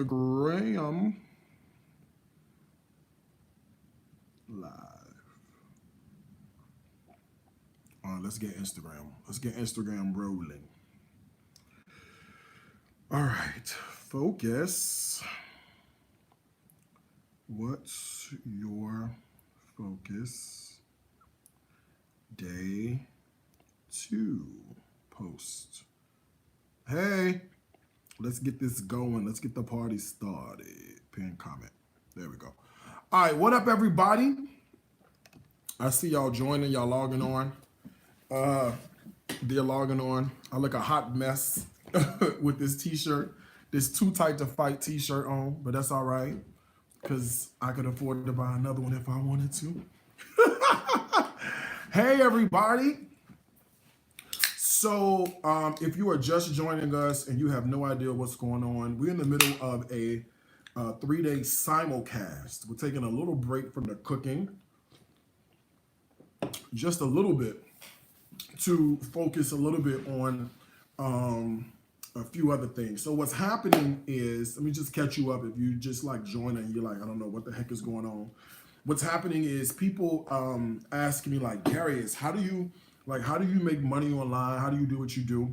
Instagram live. Let's get Instagram. Let's get Instagram rolling. All right, focus. What's your focus? Day 2 post. Hey, let's get this going. Let's get the party started. Pin comment. There we go. All right, what up, everybody? I see y'all joining, y'all logging on. They're logging on. I look a hot mess with this t-shirt. This Too Tight to Fight t-shirt on, but that's all right because I could afford to buy another one if I wanted to. Hey, everybody. So if you are just joining us and you have no idea what's going on, we're in the middle of a 3-day simulcast. We're taking a little break from the cooking, just a little bit, to focus a little bit on a few other things. So what's happening is, let me just catch you up if you just like join and you're like, I don't know what the heck is going on. What's happening is people asking me like, Darius, how do you make money online? How do you do what you do?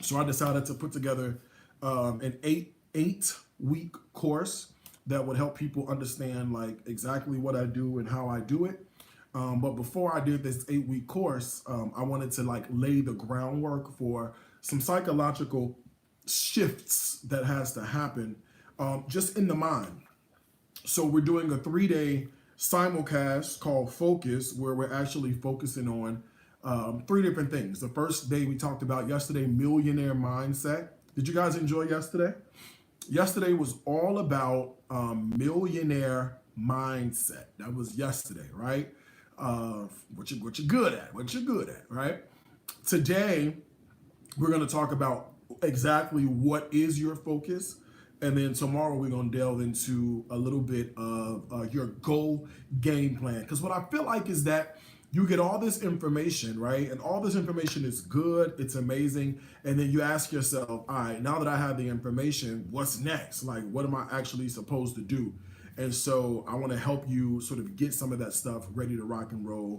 So I decided to put together an eight-week course that would help people understand like exactly what I do and how I do it. But before I did this 8-week course, I wanted to like lay the groundwork for some psychological shifts that has to happen just in the mind. So we're doing a 3-day simulcast called Focus, where we're actually focusing on 3 different things. The first day we talked about yesterday, millionaire mindset. Did you guys enjoy yesterday? Yesterday was all about millionaire mindset. That was yesterday, right? What you're good at, right? Today, we're going to talk about exactly what is your focus. And then tomorrow, we're going to delve into a little bit of your goal game plan. Because what I feel like is that you get all this information, right? And all this information is good. It's amazing. And then you ask yourself, all right, now that I have the information, what's next? Like, what am I actually supposed to do? And so I want to help you sort of get some of that stuff ready to rock and roll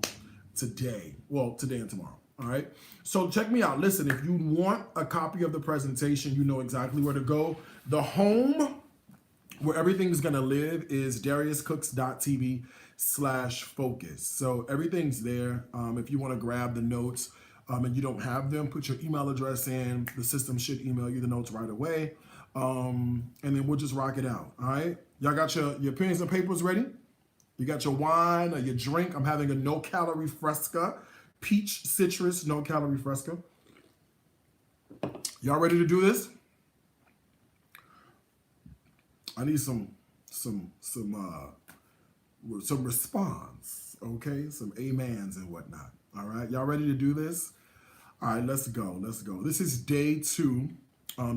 today. Well, today and tomorrow. All right. So check me out. Listen, if you want a copy of the presentation, you know exactly where to go. The home where everything's going to live is dariuscooks.tv/focus. So everything's there. If you want to grab the notes and you don't have them, put your email address in. The system should email you the notes right away. And then we'll just rock it out. All right. Y'all got your pens and papers ready? You got your wine or your drink. I'm having a no-calorie Fresca. Peach citrus, no-calorie Fresca. Y'all ready to do this? I need some response, okay? Some amens and whatnot. All right, y'all ready to do this? All right, let's go. This is day 2.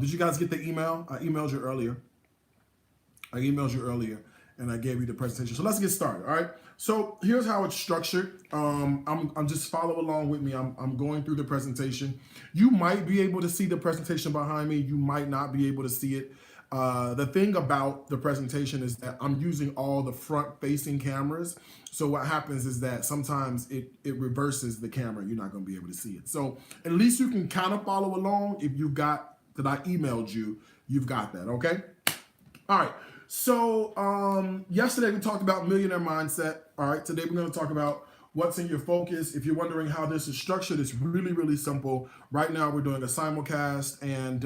Did you guys get the email? I emailed you earlier, and I gave you the presentation. So let's get started. All right. So here's how it's structured. I'm just follow along with me. I'm going through the presentation. You might be able to see the presentation behind me. You might not be able to see it. The thing about the presentation is that I'm using all the front-facing cameras. So what happens is that sometimes it reverses the camera. You're not going to be able to see it. So at least you can kind of follow along. If you got that I emailed you, you've got that. Okay. All right. So yesterday we talked about millionaire mindset. All right, today we're going to talk about what's in your focus. If you're wondering how this is structured, it's really, really simple. Right now we're doing a simulcast and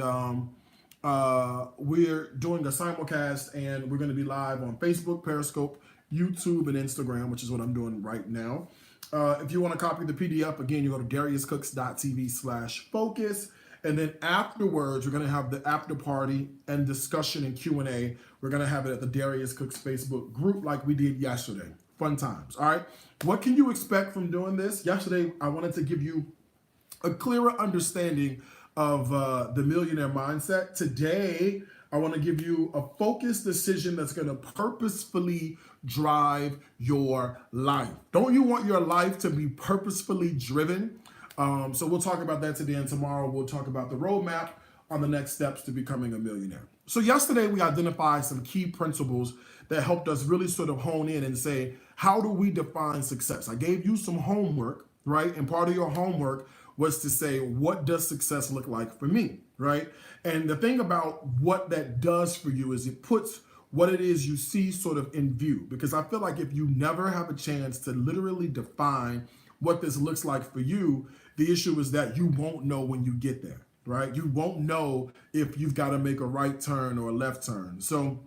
we're going to be live on Facebook, Periscope, YouTube, and Instagram, which is what I'm doing right now. If you want to copy the PDF, again, you go to dariuscooks.tv/focus. And then afterwards, we're going to have the after party and discussion and Q&A. We're going to have it at the Darius Cooks Facebook group like we did yesterday. Fun times. All right. What can you expect from doing this? Yesterday, I wanted to give you a clearer understanding of the millionaire mindset. Today, I want to give you a focused decision that's going to purposefully drive your life. Don't you want your life to be purposefully driven? So we'll talk about that today, and tomorrow we'll talk about the roadmap on the next steps to becoming a millionaire. So yesterday we identified some key principles that helped us really sort of hone in and say, how do we define success? I gave you some homework, right? And part of your homework was to say, what does success look like for me, right? And the thing about what that does for you is it puts what it is you see sort of in view. Because I feel like if you never have a chance to literally define what this looks like for you, the issue is that you won't know when you get there, right? You won't know if you've got to make a right turn or a left turn. So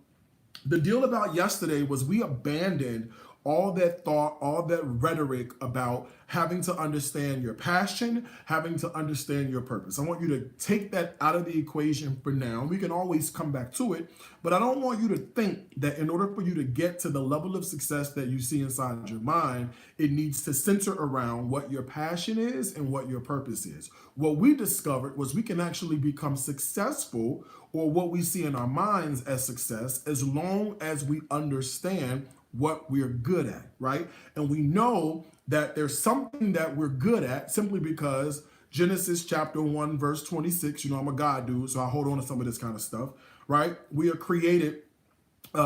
the deal about yesterday was we abandoned all that thought, all that rhetoric about having to understand your passion, having to understand your purpose. I want you to take that out of the equation for now. We can always come back to it, but I don't want you to think that in order for you to get to the level of success that you see inside your mind, it needs to center around what your passion is and what your purpose is. What we discovered was we can actually become successful, or what we see in our minds as success, as long as we understand what we're good at, right? And we know that there's something that we're good at simply because Genesis chapter 1, verse 26, you know, I'm a God dude, so I hold on to some of this kind of stuff, right? We are created.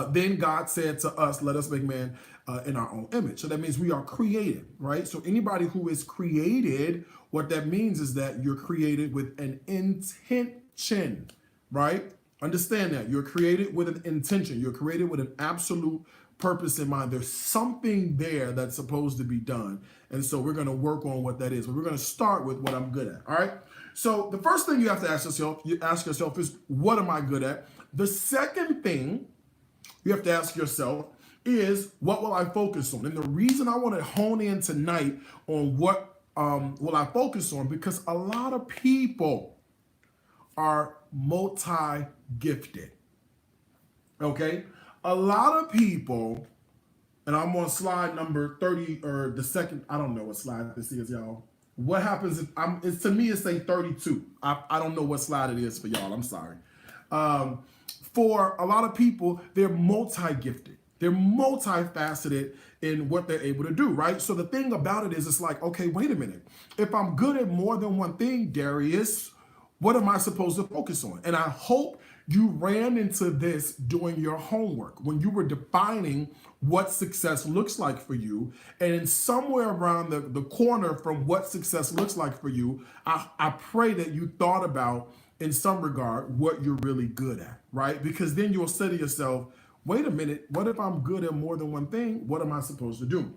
Then God said to us, let us make man in our own image. So that means we are created, right? So anybody who is created, what that means is that you're created with an intention, right? Understand that. You're created with an intention. You're created with an absolute purpose in mind. There's something there that's supposed to be done. And so we're going to work on what that is. But we're going to start with what I'm good at. All right. So the first thing you have to ask yourself is, what am I good at? The second thing you have to ask yourself is, what will I focus on? And the reason I want to hone in tonight on what will I focus on, because a lot of people are multi-gifted. Okay? A lot of people, and I'm on slide number 30, or the second, I don't know what slide this is, y'all. What happens if it's, to me, it's saying 32. I don't know what slide it is for y'all. I'm sorry. For a lot of people, they're multi-gifted. They're multifaceted in what they're able to do, right? So the thing about it is, it's like, okay, wait a minute. If I'm good at more than one thing, Darius, what am I supposed to focus on? And I hope you ran into this doing your homework when you were defining what success looks like for you. And in somewhere around the corner from what success looks like for you, I pray that you thought about, in some regard, what you're really good at, right? Because then you'll say to yourself, wait a minute, what if I'm good at more than one thing? What am I supposed to do?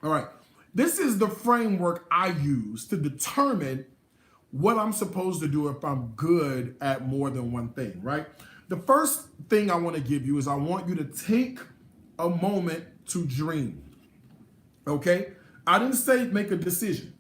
All right, this is the framework I use to determine what I'm supposed to do if I'm good at more than one thing, right? The first thing I want to give you is I want you to take a moment to dream, okay? I didn't say make a decision.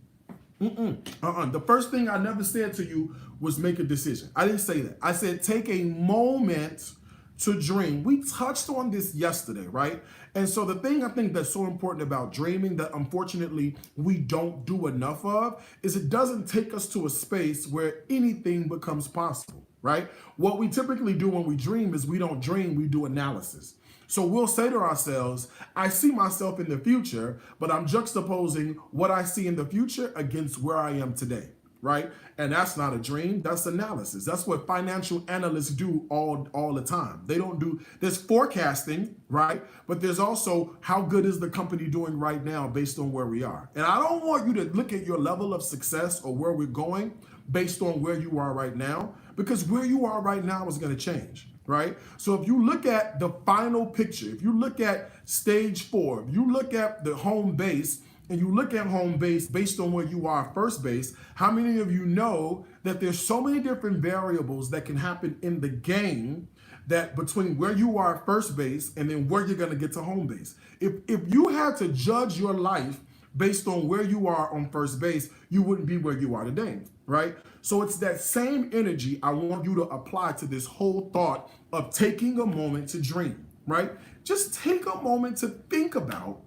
The first thing I never said to you was make a decision. I didn't say that. I said take a moment to dream. We touched on this yesterday, right? And so the thing I think that's so important about dreaming that unfortunately we don't do enough of is it doesn't take us to a space where anything becomes possible, right? What we typically do when we dream is we don't dream, we do analysis. So we'll say to ourselves, I see myself in the future, but I'm juxtaposing what I see in the future against where I am today, right? And that's not a dream, that's analysis. That's what financial analysts do all the time. They don't do, there's forecasting, right? But there's also how good is the company doing right now based on where we are. And I don't want you to look at your level of success or where we're going based on where you are right now, because where you are right now is going to change. Right? So if you look at the final picture, if you look at stage 4, if you look at the home base and you look at home base based on where you are first base, how many of you know that there's so many different variables that can happen in the game that between where you are at first base and then where you're going to get to home base? If you had to judge your life based on where you are on first base, you wouldn't be where you are today, right? So it's that same energy I want you to apply to this whole thought of taking a moment to dream, right? Just take a moment to think about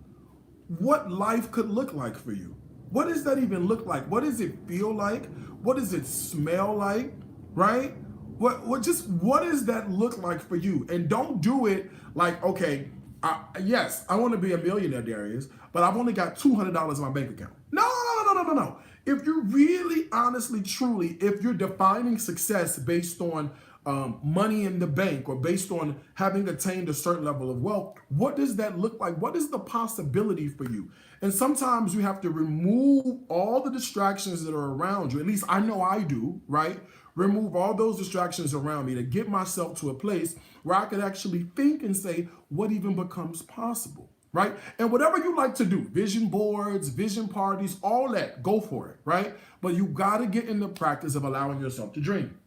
what life could look like for you. What does that even look like? What does it feel like? What does it smell like, right? What does that look like for you? And don't do it like, okay, yes, I want to be a millionaire, Darius, but I've only got $200 in my bank account. No. If you really, honestly, truly, if you're defining success based on money in the bank, or based on having attained a certain level of wealth, what does that look like? What is the possibility for you? And sometimes you have to remove all the distractions that are around you. At least I know I do, right? Remove all those distractions around me to get myself to a place where I could actually think and say, what even becomes possible, right? And whatever you like to do, vision boards, vision parties, all that, go for it, right? But you got to get in the practice of allowing yourself to dream.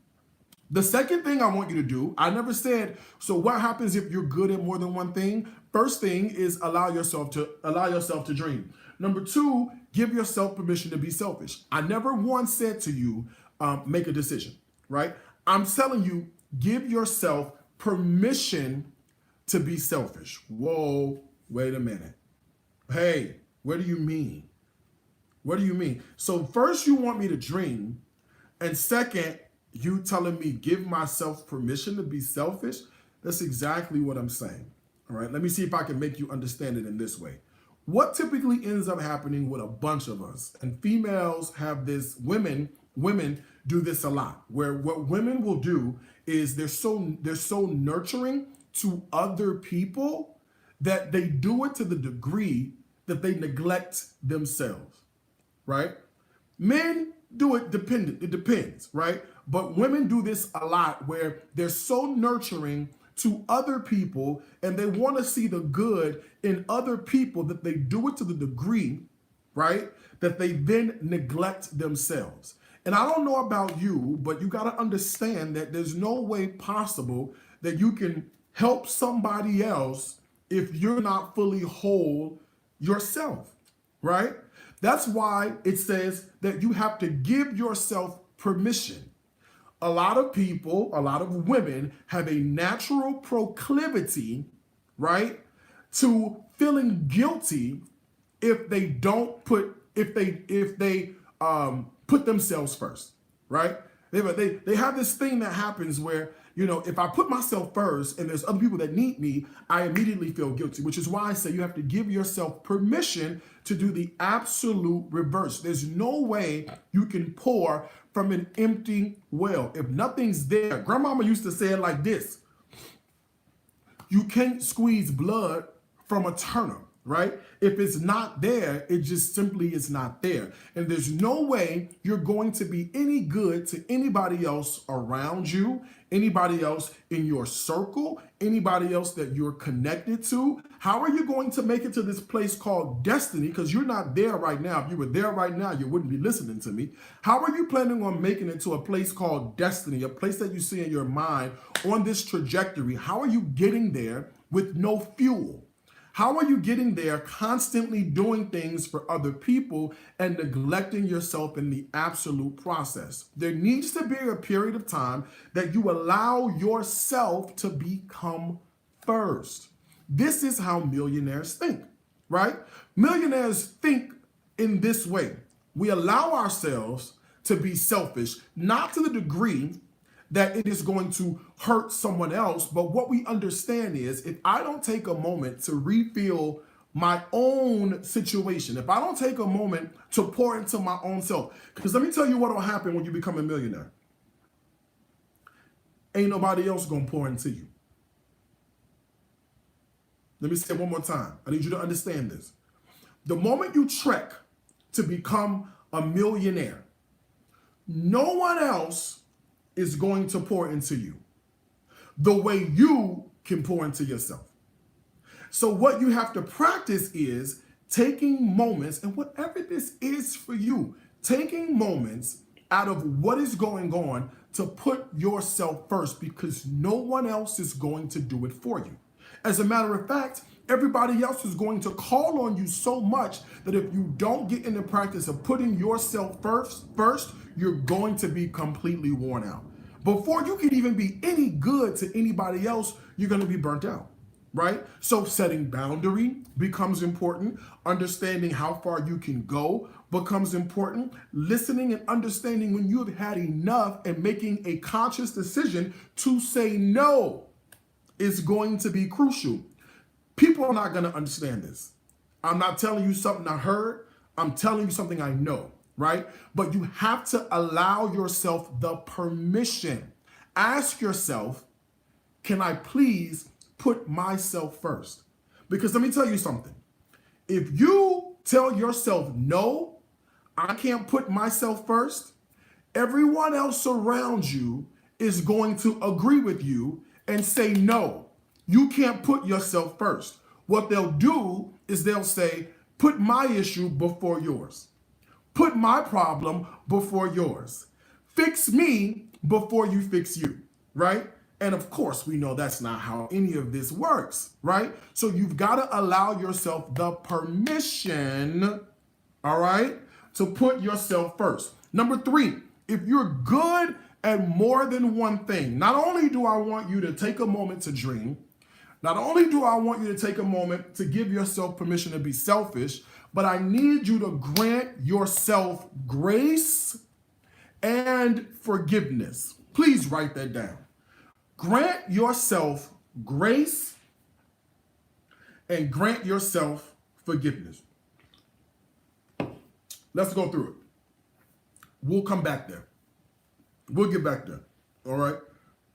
The second thing I want you to do, I never said, so what happens if you're good at more than one thing? First thing is allow yourself to dream. Number two, give yourself permission to be selfish. I never once said to you, make a decision, right? I'm telling you, give yourself permission to be selfish. Whoa, wait a minute. Hey, what do you mean? What do you mean? So first you want me to dream, and second, you telling me give myself permission to be selfish? That's exactly what I'm saying. All right, let me see if I can make you understand it in this way. What typically ends up happening with a bunch of us, and females have this, women do this a lot, where what women will do is they're so nurturing to other people that they do it to the degree that they neglect themselves, right? Men do it it depends, right? But women do this a lot, where they're so nurturing to other people and they want to see the good in other people that they do it to the degree, right, that they then neglect themselves. And I don't know about you, but you got to understand that there's no way possible that you can help somebody else if you're not fully whole yourself, right? That's why it says that you have to give yourself permission. A lot of people, a lot of women have a natural proclivity, right, to feeling guilty if they don't put put themselves first, right? They have this thing that happens where, you know, if I put myself first and there's other people that need me, I immediately feel guilty, which is why I say you have to give yourself permission to do the absolute reverse. There's no way you can pour from an empty well. If nothing's there, grandmama used to say it like this: you can't squeeze blood from a turnip, right? If it's not there, it just simply is not there. And there's no way you're going to be any good to anybody else around you, anybody else in your circle, anybody else that you're connected to. How are you going to make it to this place called destiny? Because you're not there right now. If you were there right now, you wouldn't be listening to me. How are you planning on making it to a place called destiny, a place that you see in your mind on this trajectory? How are you getting there with no fuel? How are you getting there constantly doing things for other people and neglecting yourself in the absolute process? There needs to be a period of time that you allow yourself to become first. This is how millionaires think, right? Millionaires think in this way. We allow ourselves to be selfish, not to the degree that it is going to hurt someone else. But what we understand is, if I don't take a moment to refill my own situation, if I don't take a moment to pour into my own self, because let me tell you what will happen when you become a millionaire. Ain't nobody else gonna pour into you. Let me say it one more time. I need you to understand this. The moment you trek to become a millionaire, no one else is going to pour into you the way you can pour into yourself. So what you have to practice is taking moments, and whatever this is for you, taking moments out of what is going on to put yourself first, because no one else is going to do it for you. As a matter of fact, everybody else is going to call on you so much that if you don't get in the practice of putting yourself first, you're going to be completely worn out. Before you can even be any good to anybody else, you're going to be burnt out, right? So setting boundary becomes important. Understanding how far you can go becomes important. Listening and understanding when you have had enough and making a conscious decision to say no is going to be crucial. People are not going to understand this. I'm not telling you something I heard. I'm telling you something I know, right? But you have to allow yourself the permission. Ask yourself, can I please put myself first? Because let me tell you something. If you tell yourself, no, I can't put myself first, everyone else around you is going to agree with you and say, no, you can't put yourself first. What they'll do is they'll say, put my issue before yours. Put my problem before yours. Fix me before you fix you, right? And of course, we know that's not how any of this works, right? So you've got to allow yourself the permission, all right, to put yourself first. Number 3, if you're good at more than one thing, not only do I want you to take a moment to dream, not only do I want you to take a moment to give yourself permission to be selfish, but I need you to grant yourself grace and forgiveness. Please write that down. Grant yourself grace and grant yourself forgiveness. Let's go through it. We'll come back there. We'll get back there. All right?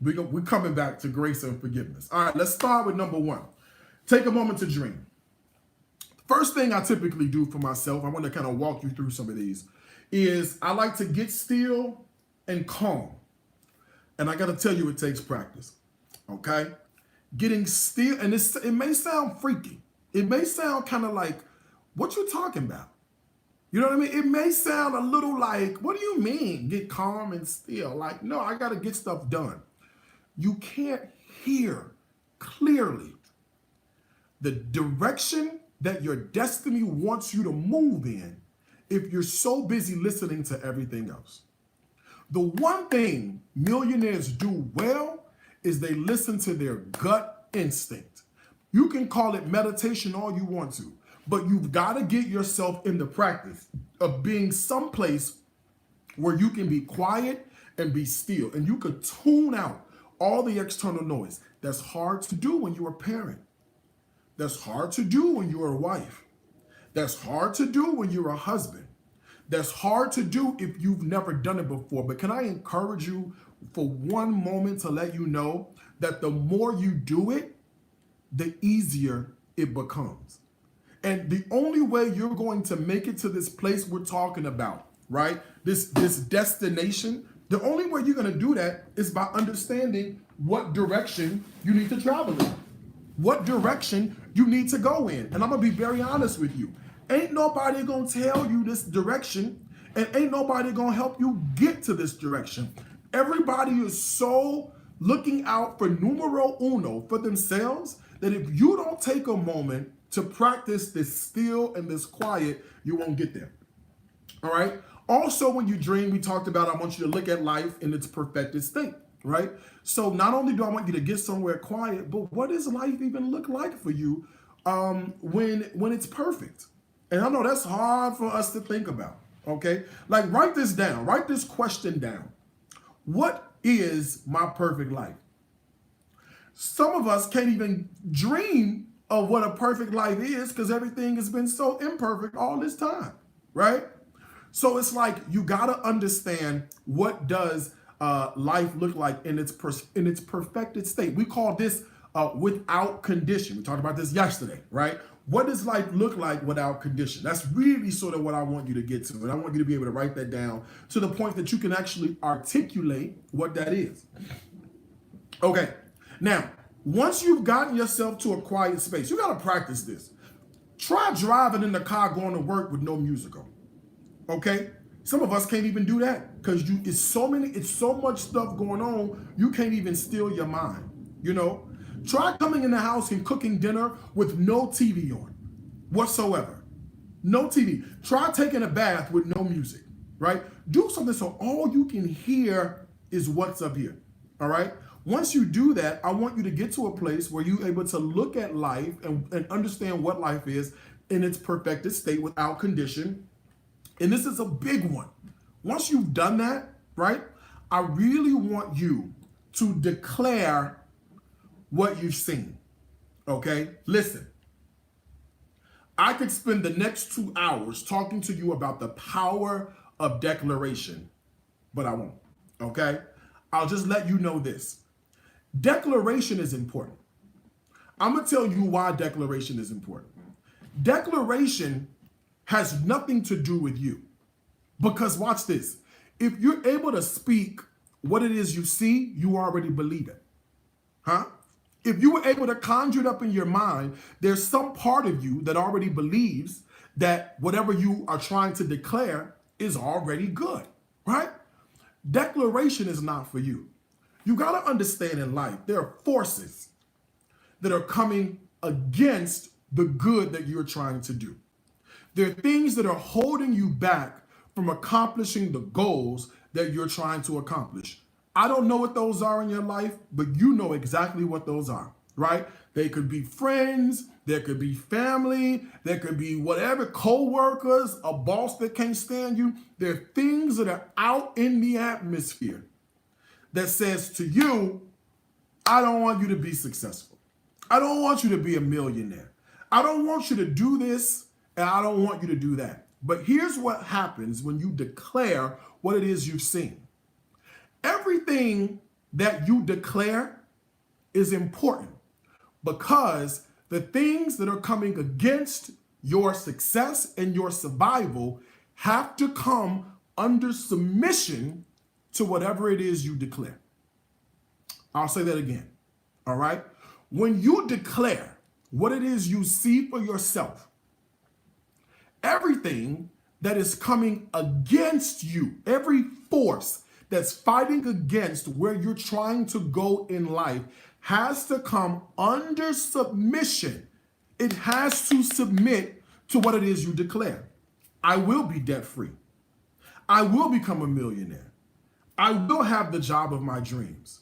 We're coming back to grace and forgiveness. All right, let's start with number 1. Take a moment to dream. First thing I typically do for myself, I want to kind of walk you through some of these, is I like to get still and calm. And I got to tell you, it takes practice. Okay? Getting still, and it may sound freaky. It may sound kind of like, what you talking about? You know what I mean? It may sound a little like, what do you mean, get calm and still? Like, no, I got to get stuff done. You can't hear clearly the direction that your destiny wants you to move in if you're so busy listening to everything else. The one thing millionaires do well is they listen to their gut instinct. You can call it meditation all you want to, but you've got to get yourself in the practice of being someplace where you can be quiet and be still, and you could tune out all the external noise. That's hard to do when you're a parent. That's hard to do when you're a wife. That's hard to do when you're a husband. That's hard to do if you've never done it before. But can I encourage you for one moment to let you know that the more you do it, the easier it becomes. And the only way you're going to make it to this place we're talking about, right? This destination, the only way you're going to do that is by understanding what direction you need to travel in, what direction you need to go in. And I'm going to be very honest with you. Ain't nobody going to tell you this direction, and ain't nobody going to help you get to this direction. Everybody is so looking out for numero uno for themselves that if you don't take a moment to practice this still and this quiet, you won't get there. All right? Also, when you dream, we talked about, I want you to look at life in its perfected state, right? So not only do I want you to get somewhere quiet, but what does life even look like for you when it's perfect? And I know that's hard for us to think about, okay? Like, write this down. Write this question down. What is my perfect life? Some of us can't even dream of what a perfect life is because everything has been so imperfect all this time, right? So it's like you got to understand, what does life look like in its perfected state. We call this without condition. We talked about this yesterday, right? What does life look like without condition? That's really sort of what I want you to get to. And I want you to be able to write that down to the point that you can actually articulate what that is. Okay. Now, once you've gotten yourself to a quiet space, you got to practice this. Try driving in the car going to work with no music on. Okay? Some of us can't even do that because it's so much stuff going on, you can't even still your mind, you know? Try coming in the house and cooking dinner with no TV on whatsoever. No TV. Try taking a bath with no music, right? Do something so all you can hear is what's up here, all right? Once you do that, I want you to get to a place where you're able to look at life and understand what life is in its perfected state without condition. And this is a big one. Once you've done that, right, I really want you to declare what you've seen, okay? Listen, I could spend the next 2 hours talking to you about the power of declaration, but I won't, okay? I'll just let you know this. Declaration is important. I'm going to tell you why declaration is important. Declaration has nothing to do with you. Because watch this. If you're able to speak what it is you see, you already believe it. Huh? If you were able to conjure it up in your mind, there's some part of you that already believes that whatever you are trying to declare is already good, right? Declaration is not for you. You got to understand in life, there are forces that are coming against the good that you're trying to do. There are things that are holding you back from accomplishing the goals that you're trying to accomplish. I don't know what those are in your life, but you know exactly what those are, right? They could be friends, there could be family, there could be whatever, co-workers, a boss that can't stand you. There are things that are out in the atmosphere that says to you, I don't want you to be successful. I don't want you to be a millionaire. I don't want you to do this, and I don't want you to do that. But here's what happens when you declare what it is you've seen. Everything that you declare is important because the things that are coming against your success and your survival have to come under submission to whatever it is you declare. I'll say that again. All right? When you declare what it is you see for yourself, everything that is coming against you, every force that's fighting against where you're trying to go in life has to come under submission. It has to submit to what it is you declare. I will be debt free. I will become a millionaire. I will have the job of my dreams.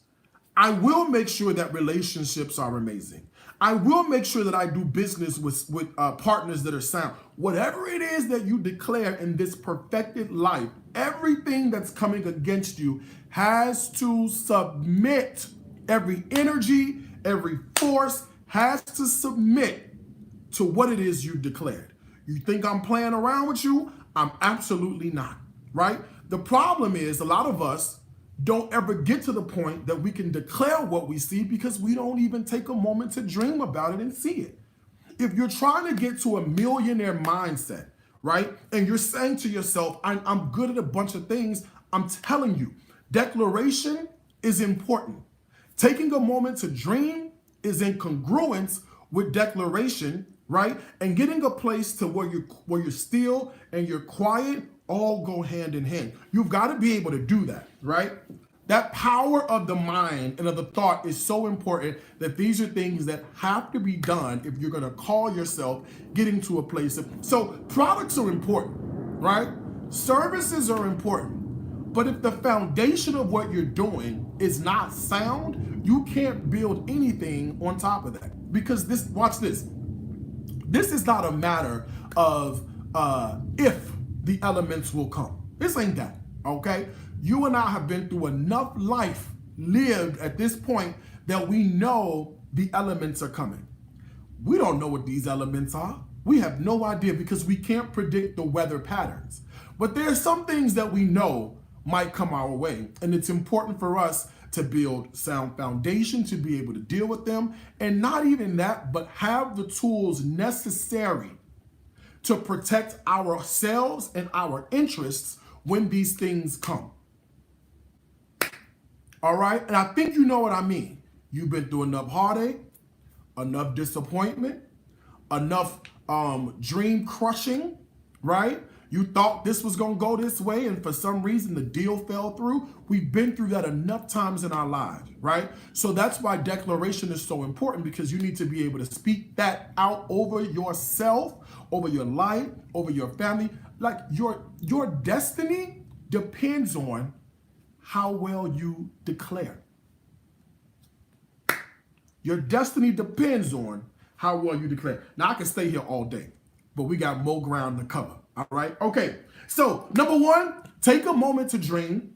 I will make sure that relationships are amazing. I will make sure that I do business with partners that are sound. Whatever it is that you declare in this perfected life, everything that's coming against you has to submit. Every energy, every force has to submit to what it is you declared. You think I'm playing around with you? I'm absolutely not, right? The problem is a lot of us don't ever get to the point that we can declare what we see because we don't even take a moment to dream about it and see it. If you're trying to get to a millionaire mindset, right, and you're saying to yourself, I'm good at a bunch of things, I'm telling you, declaration is important. Taking a moment to dream is in congruence with declaration, right? And getting a place to where you're still and you're quiet all go hand in hand. You've got to be able to do that, right? That power of the mind and of the thought is so important that these are things that have to be done if you're going to call yourself getting to a place of. So products are important, right? Services are important. But if the foundation of what you're doing is not sound, you can't build anything on top of that. Because this, watch this. This is not a matter of if the elements will come. This ain't that, okay? You and I have been through enough life lived at this point that we know the elements are coming. We don't know what these elements are. We have no idea because we can't predict the weather patterns. But there are some things that we know might come our way. And it's important for us to build sound foundation to be able to deal with them. And not even that, but have the tools necessary to protect ourselves and our interests when these things come. All right? And I think you know what I mean. You've been through enough heartache, enough disappointment, enough dream crushing, right? You thought this was going to go this way, and for some reason the deal fell through. We've been through that enough times in our lives, right? So that's why declaration is so important, because you need to be able to speak that out over yourself, over your life, over your family. Like your destiny depends on how well you declare. Your destiny depends on how well you declare. Now, I can stay here all day, but we got more ground to cover. All right. Okay. So number one, take a moment to dream.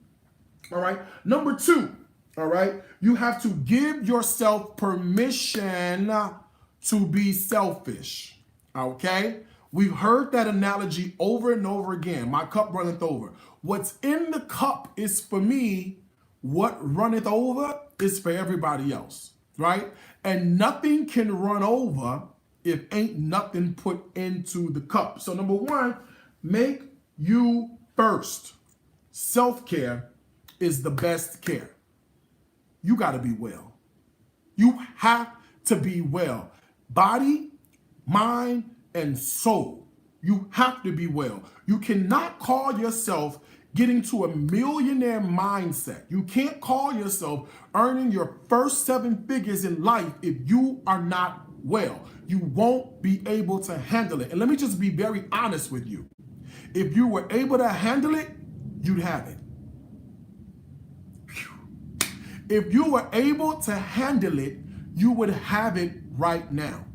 All right. Number two, all right, you have to give yourself permission to be selfish. Okay. We've heard that analogy over and over again. My cup runneth over. What's in the cup is for me. what runneth over is for everybody else, right? And nothing can run over if ain't nothing put into the cup. So number one, make you first. Self-care is the best care. You got to be well. You have to be well. Body, mind, and soul. You have to be well. You cannot call yourself getting to a millionaire mindset. You can't call yourself earning your first 7 figures in life if you are not well. You won't be able to handle it. And let me just be very honest with you. If you were able to handle it, you'd have it. If you were able to handle it, you would have it right now.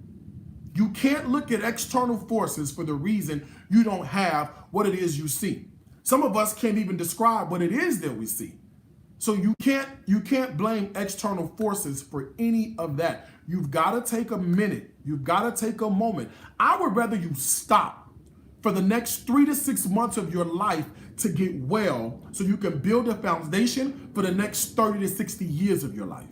You can't look at external forces for the reason you don't have what it is you see. Some of us can't even describe what it is that we see. So you can't blame external forces for any of that. You've got to take a minute. You've got to take a moment. I would rather you stop for the next 3 to 6 months of your life to get well so you can build a foundation for the next 30 to 60 years of your life.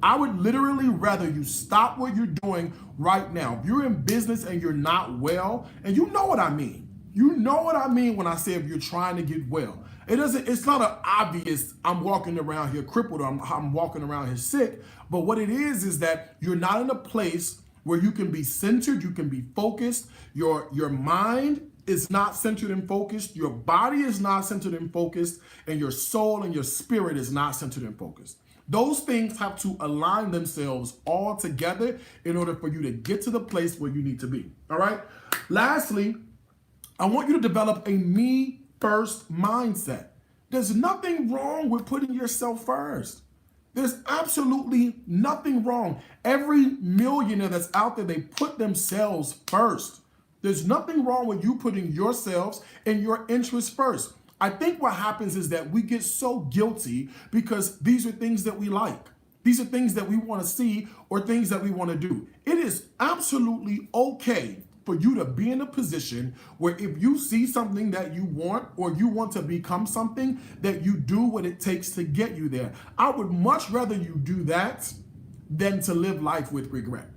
I would literally rather you stop what you're doing right now. If you're in business and you're not well, and you know what I mean. You know what I mean when I say if you're trying to get well. It's not an obvious, I'm walking around here crippled or I'm walking around here sick. But what it is that you're not in a place where you can be centered, you can be focused. Your mind is not centered and focused. Your body is not centered and focused. And your soul and your spirit is not centered and focused. Those things have to align themselves all together in order for you to get to the place where you need to be. All right. Lastly, I want you to develop a me first mindset. There's nothing wrong with putting yourself first. There's absolutely nothing wrong. Every millionaire that's out there, they put themselves first. There's nothing wrong with you putting yourselves and your interests first. I think what happens is that we get so guilty because these are things that we like. These are things that we want to see or things that we want to do. It is absolutely okay for you to be in a position where if you see something that you want or you want to become something, that you do what it takes to get you there. I would much rather you do that than to live life with regret.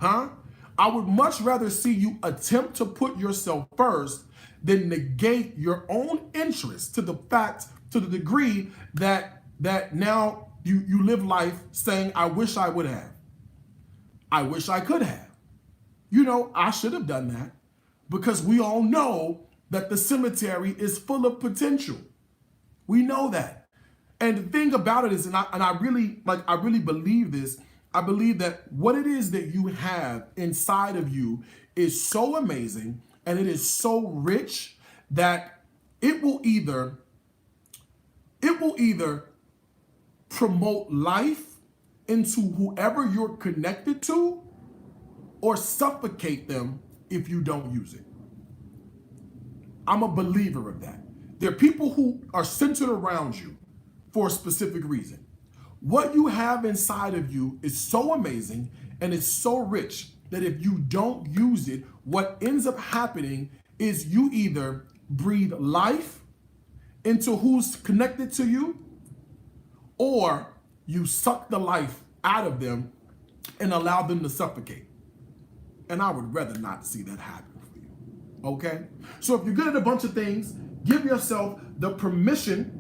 I would much rather see you attempt to put yourself first than negate your own interest to the degree that now you live life saying, I wish I would have. I wish I could have. You know, I should have done that, because we all know that the cemetery is full of potential. We know that. And the thing about it is, and I really believe this, I believe that what it is that you have inside of you is so amazing and it is so rich that it will either promote life into whoever you're connected to, or suffocate them if you don't use it. I'm a believer of that. There are people who are centered around you for a specific reason. What you have inside of you is so amazing and it's so rich that if you don't use it, what ends up happening is you either breathe life into who's connected to you, or you suck the life out of them and allow them to suffocate. And I would rather not see that happen for you. Okay? So if you're good at a bunch of things, give yourself the permission,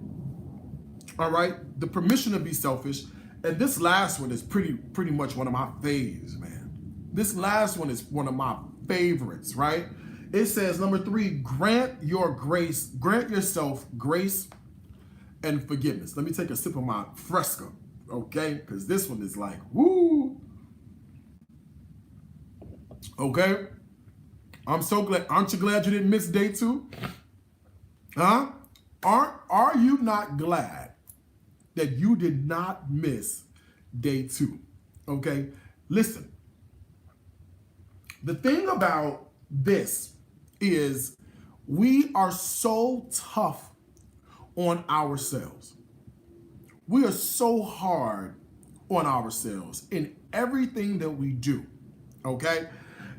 all right? The permission to be selfish. And this last one is pretty much one of my faves, man. This last one is one of my favorites, right? It says, number 3, grant yourself grace and forgiveness. Let me take a sip of my Fresca, okay? Because this one is like, woo. Okay? I'm so glad. Aren't you glad you didn't miss day 2? Huh? Are you not glad that you did not miss day 2? Okay? Listen. The thing about this is we are so tough on ourselves. We are so hard on ourselves in everything that we do. Okay?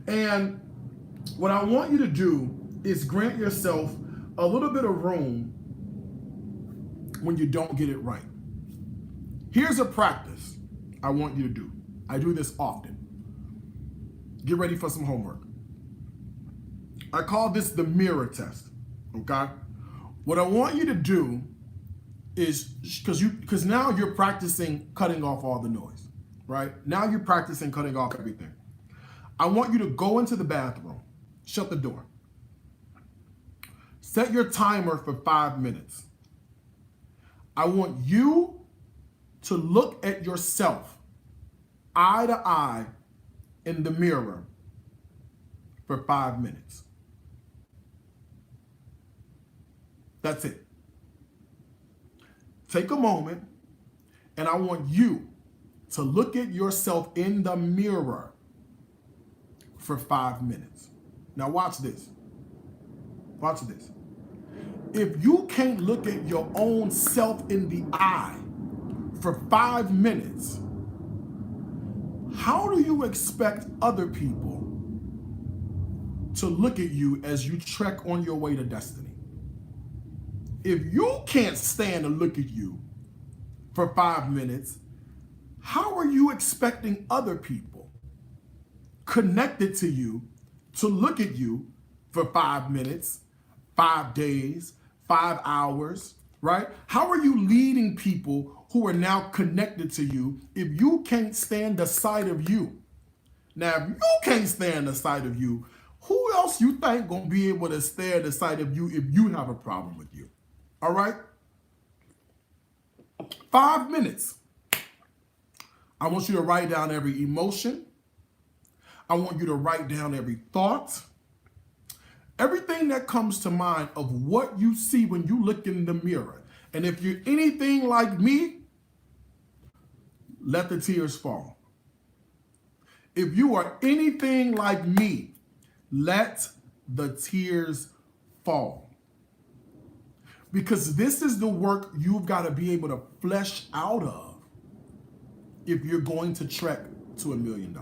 And what I want you to do is grant yourself a little bit of room when you don't get it right. Here's a practice I want you to do. I do this often. Get ready for some homework. I call this the mirror test, okay? What I want you to do is, because now you're practicing cutting off all the noise, right? Now you're practicing cutting off everything. I want you to go into the bathroom, shut the door. Set your timer for 5 minutes. I want you to look at yourself eye to eye in the mirror for 5 minutes. That's it. Take a moment, and I want you to look at yourself in the mirror for 5 minutes. Now watch this. Watch this. If you can't look at your own self in the eye for 5 minutes, how do you expect other people to look at you as you trek on your way to destiny? If you can't stand to look at you for 5 minutes, how are you expecting other people connected to you to look at you for 5 minutes, 5 days, 5 hours, right? How are you leading people who are now connected to you if you can't stand the sight of you? Now, if you can't stand the sight of you, who else you think gonna be able to stand the sight of you if you have a problem with you? All right? 5 minutes. I want you to write down every emotion. I want you to write down every thought. Everything that comes to mind of what you see when you look in the mirror. And if you're anything like me, let the tears fall. If you are anything like me, let the tears fall. Because this is the work you've got to be able to flesh out of if you're going to trek to $1 million.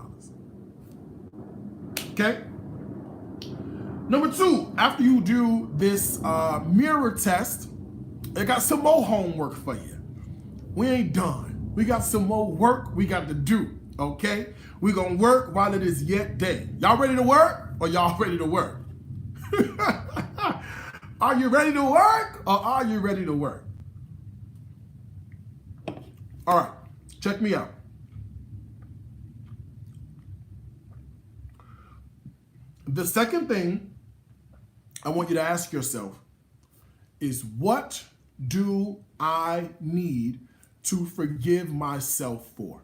Okay? Number 2, after you do this mirror test, I got some more homework for you. We ain't done. We got some more work we got to do, okay? We're going to work while it is yet day. Y'all ready to work or y'all ready to work? Are you ready to work or are you ready to work? All right, check me out. The second thing I want you to ask yourself is, what do I need to forgive myself for?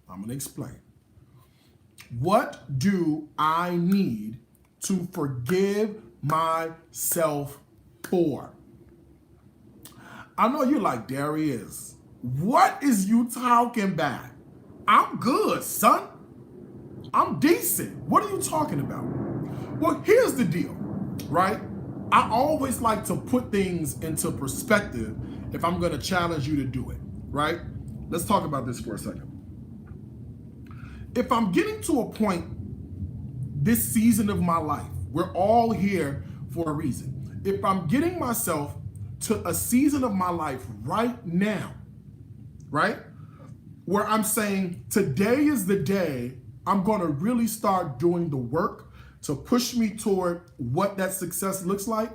I'm going to explain. What do I need to forgive myself for? I know you're like, Darius, what is you talking about? I'm good, son. I'm decent. What are you talking about? Well, here's the deal, right? I always like to put things into perspective if I'm going to challenge you to do it, right? Let's talk about this for a second. If I'm getting to a point this season of my life, we're all here for a reason. If I'm getting myself to a season of my life right now, right, where I'm saying today is the day I'm going to really start doing the work to push me toward what that success looks like.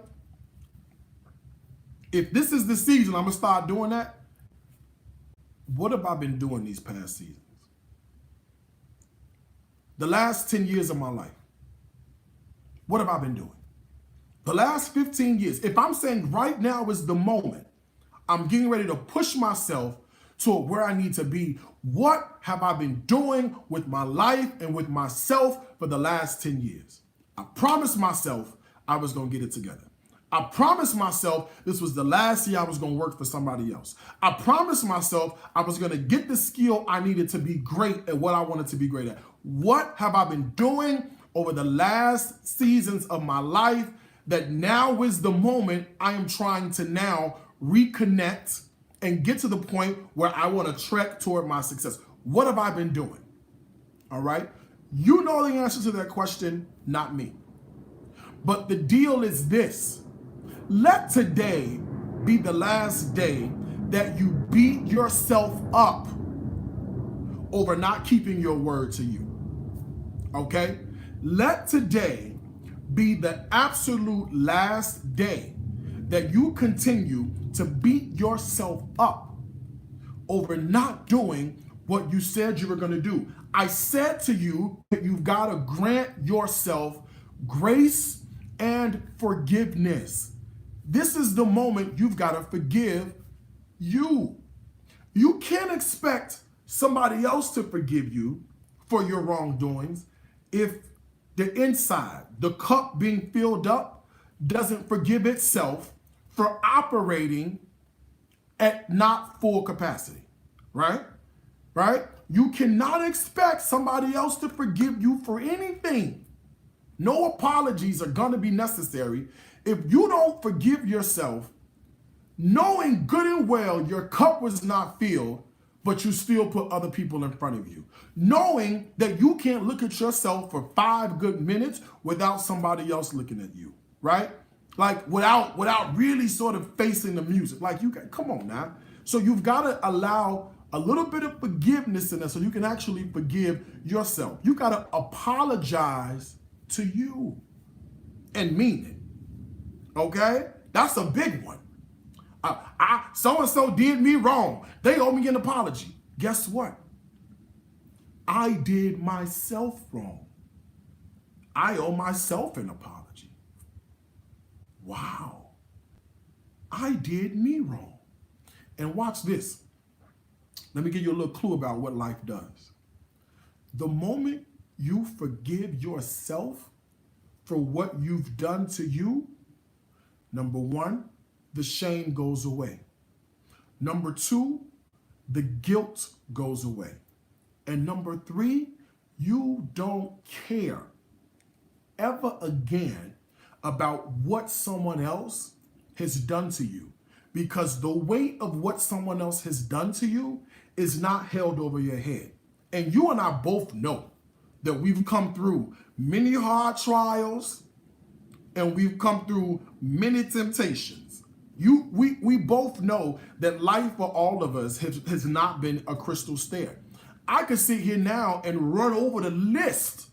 If this is the season I'm going to start doing that, what have I been doing these past seasons? The last 10 years of my life, what have I been doing? The last 15 years, if I'm saying right now is the moment, I'm getting ready to push myself to where I need to be, what have I been doing with my life and with myself for the last 10 years? I promised myself I was going to get it together. I promised myself this was the last year I was going to work for somebody else. I promised myself I was going to get the skill I needed to be great at what I wanted to be great at. What have I been doing over the last seasons of my life that now is the moment I am trying to now reconnect and get to the point where I want to trek toward my success? What have I been doing? All right. You know the answer to that question, not me. But the deal is this. Let today be the last day that you beat yourself up over not keeping your word to you. Okay? Let today be the absolute last day that you continue to beat yourself up over not doing what you said you were going to do. I said to you that you've got to grant yourself grace and forgiveness. This is the moment you've got to forgive you. You can't expect somebody else to forgive you for your wrongdoings if the inside, the cup being filled up, doesn't forgive itself for operating at not full capacity, right? Right? You cannot expect somebody else to forgive you for anything. No apologies are going to be necessary if you don't forgive yourself, knowing good and well your cup was not filled, but you still put other people in front of you. Knowing that you can't look at yourself for 5 good minutes without somebody else looking at you, right? Like without really sort of facing the music. Like you can, come on now. So you've got to allow a little bit of forgiveness in there so you can actually forgive yourself. You got to apologize to you and mean it. Okay? That's a big one. So-and-so did me wrong. They owe me an apology. Guess what? I did myself wrong. I owe myself an apology. Wow. I did me wrong. And watch this. Let me give you a little clue about what life does. The moment you forgive yourself for what you've done to you, number one, the shame goes away. Number two, the guilt goes away. And number three, you don't care ever again about what someone else has done to you, because the weight of what someone else has done to you is not held over your head. And you and I both know that we've come through many hard trials and we've come through many temptations. We both know that life for all of us has not been a crystal stair. I could sit here now and run over the list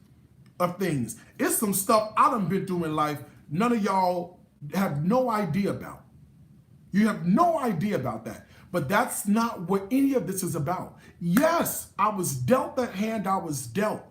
of things. It's some stuff I done been through in life none of y'all have no idea about. You have no idea about that. But that's not what any of this is about. Yes, I was dealt the hand I was dealt.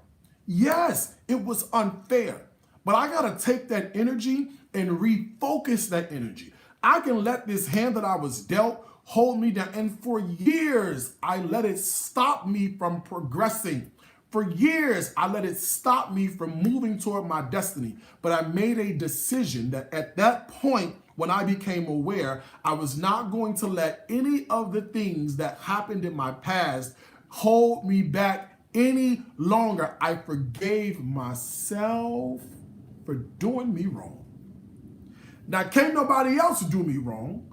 Yes, it was unfair. But I got to take that energy and refocus that energy. I can let this hand that I was dealt hold me down. And for years, I let it stop me from progressing. For years, I let it stop me from moving toward my destiny. But I made a decision that at that point, when I became aware, I was not going to let any of the things that happened in my past hold me back any longer. I forgave myself for doing me wrong. Now, can't nobody else do me wrong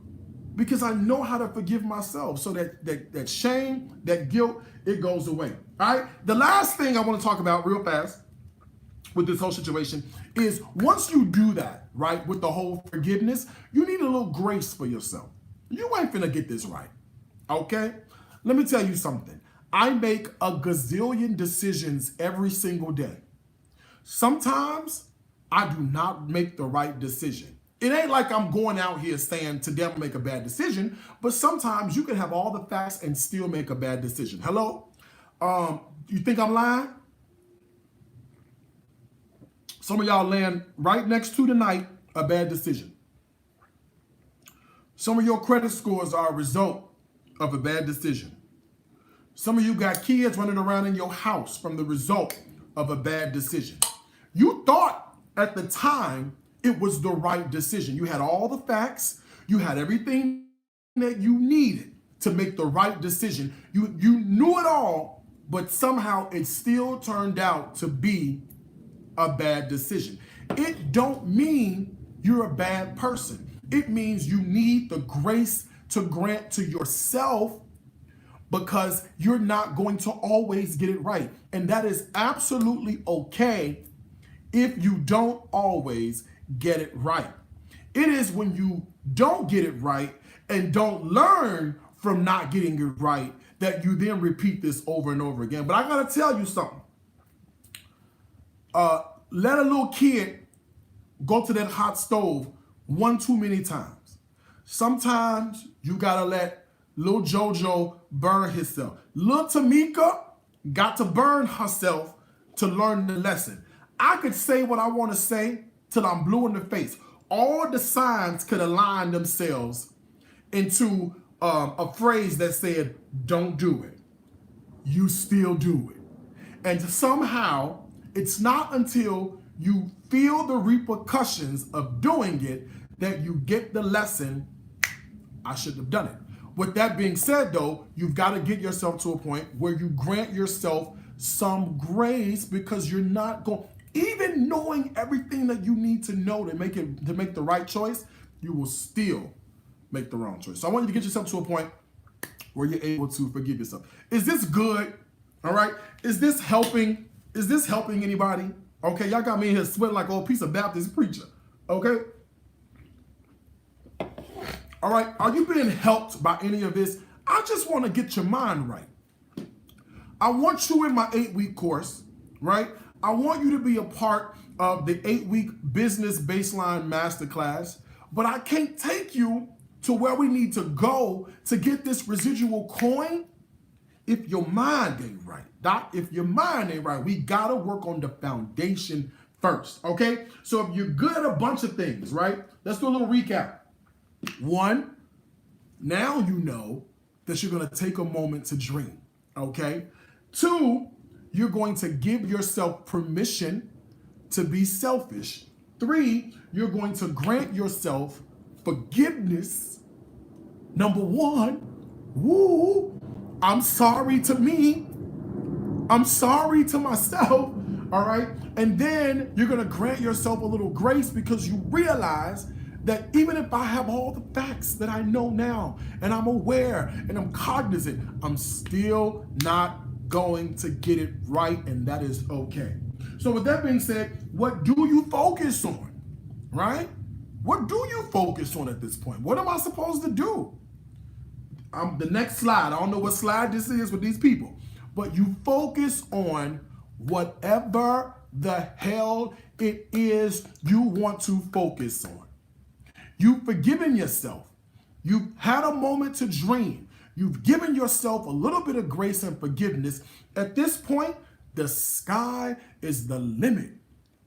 because I know how to forgive myself. So that shame, that guilt, it goes away. All right? The last thing I want to talk about real fast with this whole situation is once you do that, right, with the whole forgiveness, you need a little grace for yourself. You ain't finna get this right, okay? Let me tell you something. I make a gazillion decisions every single day. Sometimes I do not make the right decision. It ain't like I'm going out here saying today I'm gonna make a bad decision, but sometimes you can have all the facts and still make a bad decision. Hello? You think I'm lying? Some of y'all land right next to tonight a bad decision. Some of your credit scores are a result of a bad decision. Some of you got kids running around in your house from the result of a bad decision. You thought at the time it was the right decision. You had all the facts. You had everything that you needed to make the right decision. You knew it all, but somehow it still turned out to be a bad decision. It don't mean you're a bad person. It means you need the grace to grant to yourself because you're not going to always get it right. And that is absolutely okay if you don't always get it right. It is when you don't get it right and don't learn from not getting it right, that you then repeat this over and over again. But I gotta tell you something. Let a little kid go to that hot stove one too many times. Sometimes you gotta let little JoJo burn himself. Little Tamika got to burn herself to learn the lesson. I could say what I want to say till I'm blue in the face. All the signs could align themselves into a phrase that said, don't do it. You still do it. And somehow, it's not until you feel the repercussions of doing it that you get the lesson, I shouldn't have done it. With that being said, though, you've got to get yourself to a point where you grant yourself some grace, because you're not going, even knowing everything that you need to know to make the right choice, you will still make the wrong choice. So I want you to get yourself to a point where you're able to forgive yourself. Is this good? All right. Is this helping? Is this helping anybody? Okay, y'all got me in here sweating like a piece of Baptist preacher. Okay. All right. Are you being helped by any of this? I just want to get your mind right. I want you in my 8-week course, right? I want you to be a part of the 8-week business baseline masterclass, but I can't take you to where we need to go to get this residual coin if your mind ain't right. Doc, if your mind ain't right, we gotta work on the foundation first, okay? So if you're good at a bunch of things, right? Let's do a little recap. 1, now you know that you're gonna take a moment to dream, okay? 2, you're going to give yourself permission to be selfish. 3, you're going to grant yourself forgiveness. Number 1, woo, I'm sorry to me. I'm sorry to myself, all right? And then you're gonna grant yourself a little grace, because you realize that even if I have all the facts that I know now, and I'm aware and I'm cognizant, I'm still not going to get it right, and that is okay. So with that being said, what do you focus on, right? What do you focus on at this point? What am I supposed to do? The next slide, I don't know what slide this is with these people, but you focus on whatever the hell it is you want to focus on. You've forgiven yourself. You've had a moment to dream. You've given yourself a little bit of grace and forgiveness. At this point, the sky is the limit.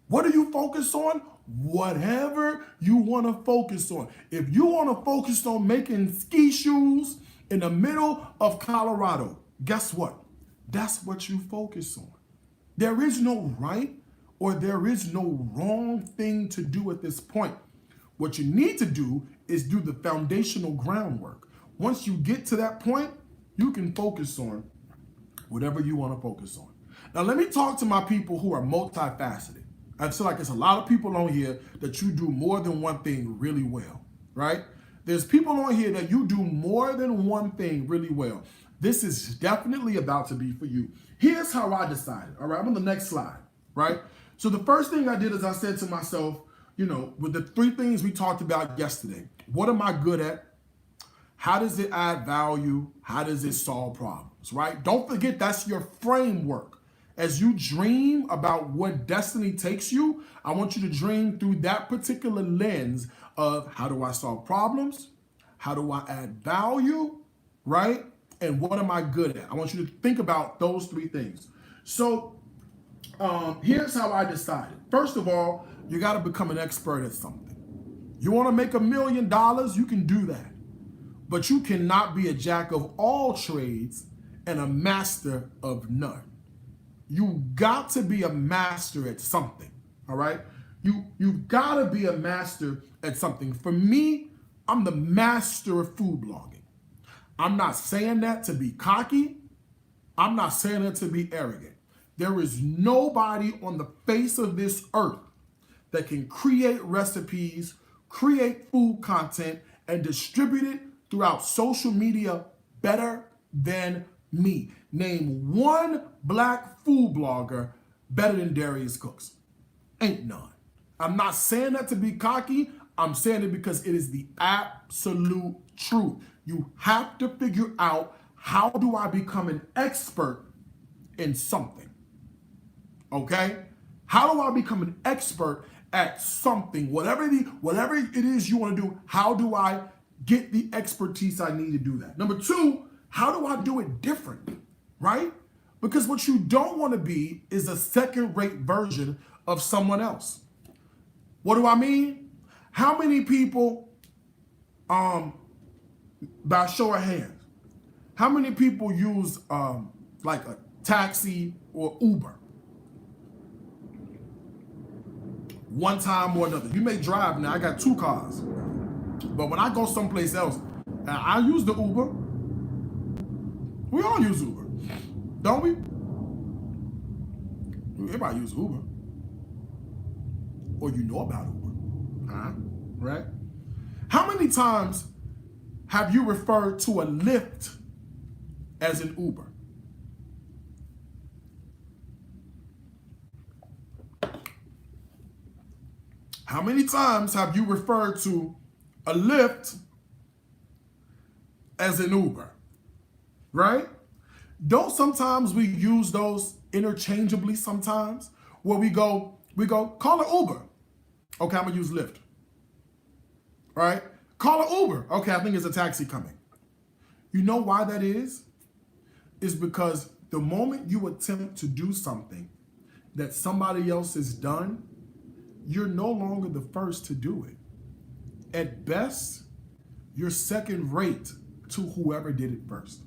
What do you focus on? Whatever you want to focus on. If you want to focus on making ski shoes in the middle of Colorado, guess what? That's what you focus on. There is no right or there is no wrong thing to do at this point. What you need to do is do the foundational groundwork. Once you get to that point, you can focus on whatever you want to focus on. Now, let me talk to my people who are multifaceted. I feel like there's a lot of people on here that you do more than one thing really well, right? There's people on here that you do more than one thing really well. This is definitely about to be for you. Here's how I decided. All right, I'm on the next slide, right? So the first thing I did is I said to myself, you know, with the 3 things we talked about yesterday, what am I good at? How does it add value? How does it solve problems, right? Don't forget that's your framework. As you dream about what destiny takes you, I want you to dream through that particular lens of how do I solve problems? How do I add value, right? And what am I good at? I want you to think about those 3 things. So here's how I decided. First of all, you got to become an expert at something. You want to make $1 million? You can do that. But you cannot be a jack of all trades and a master of none. You got to be a master at something, all right? You've got to be a master at something. For me, I'm the master of food blogging. I'm not saying that to be cocky. I'm not saying that to be arrogant. There is nobody on the face of this earth that can create recipes, create food content, and distribute it throughout social media better than me. Name one black food blogger better than Darius Cooks. Ain't none. I'm not saying that to be cocky. I'm saying it because it is the absolute truth. You have to figure out, how do I become an expert in something? Okay? How do I become an expert at something? Whatever it is you want to do, how do I get the expertise I need to do that? Number two, how do I do it differently? Right? Because what you don't want to be is a second-rate version of someone else. What do I mean? How many people, by show of hands, how many people use like a taxi or Uber? One time or another. You may drive now. I got 2 cars. But when I go someplace else, I use the Uber. We all use Uber. Don't we? Everybody use Uber. Or you know about Uber. Right? How many times have you referred to a Lyft as an Uber? How many times have you referred to a Lyft as an Uber? Right? Don't sometimes we use those interchangeably sometimes, where we go, call an Uber. Okay, I'm gonna use Lyft. Right? Call an Uber. Okay, I think there's a taxi coming. You know why that is? It's because the moment you attempt to do something that somebody else has done, you're no longer the first to do it. At best, you're second rate to whoever did it first.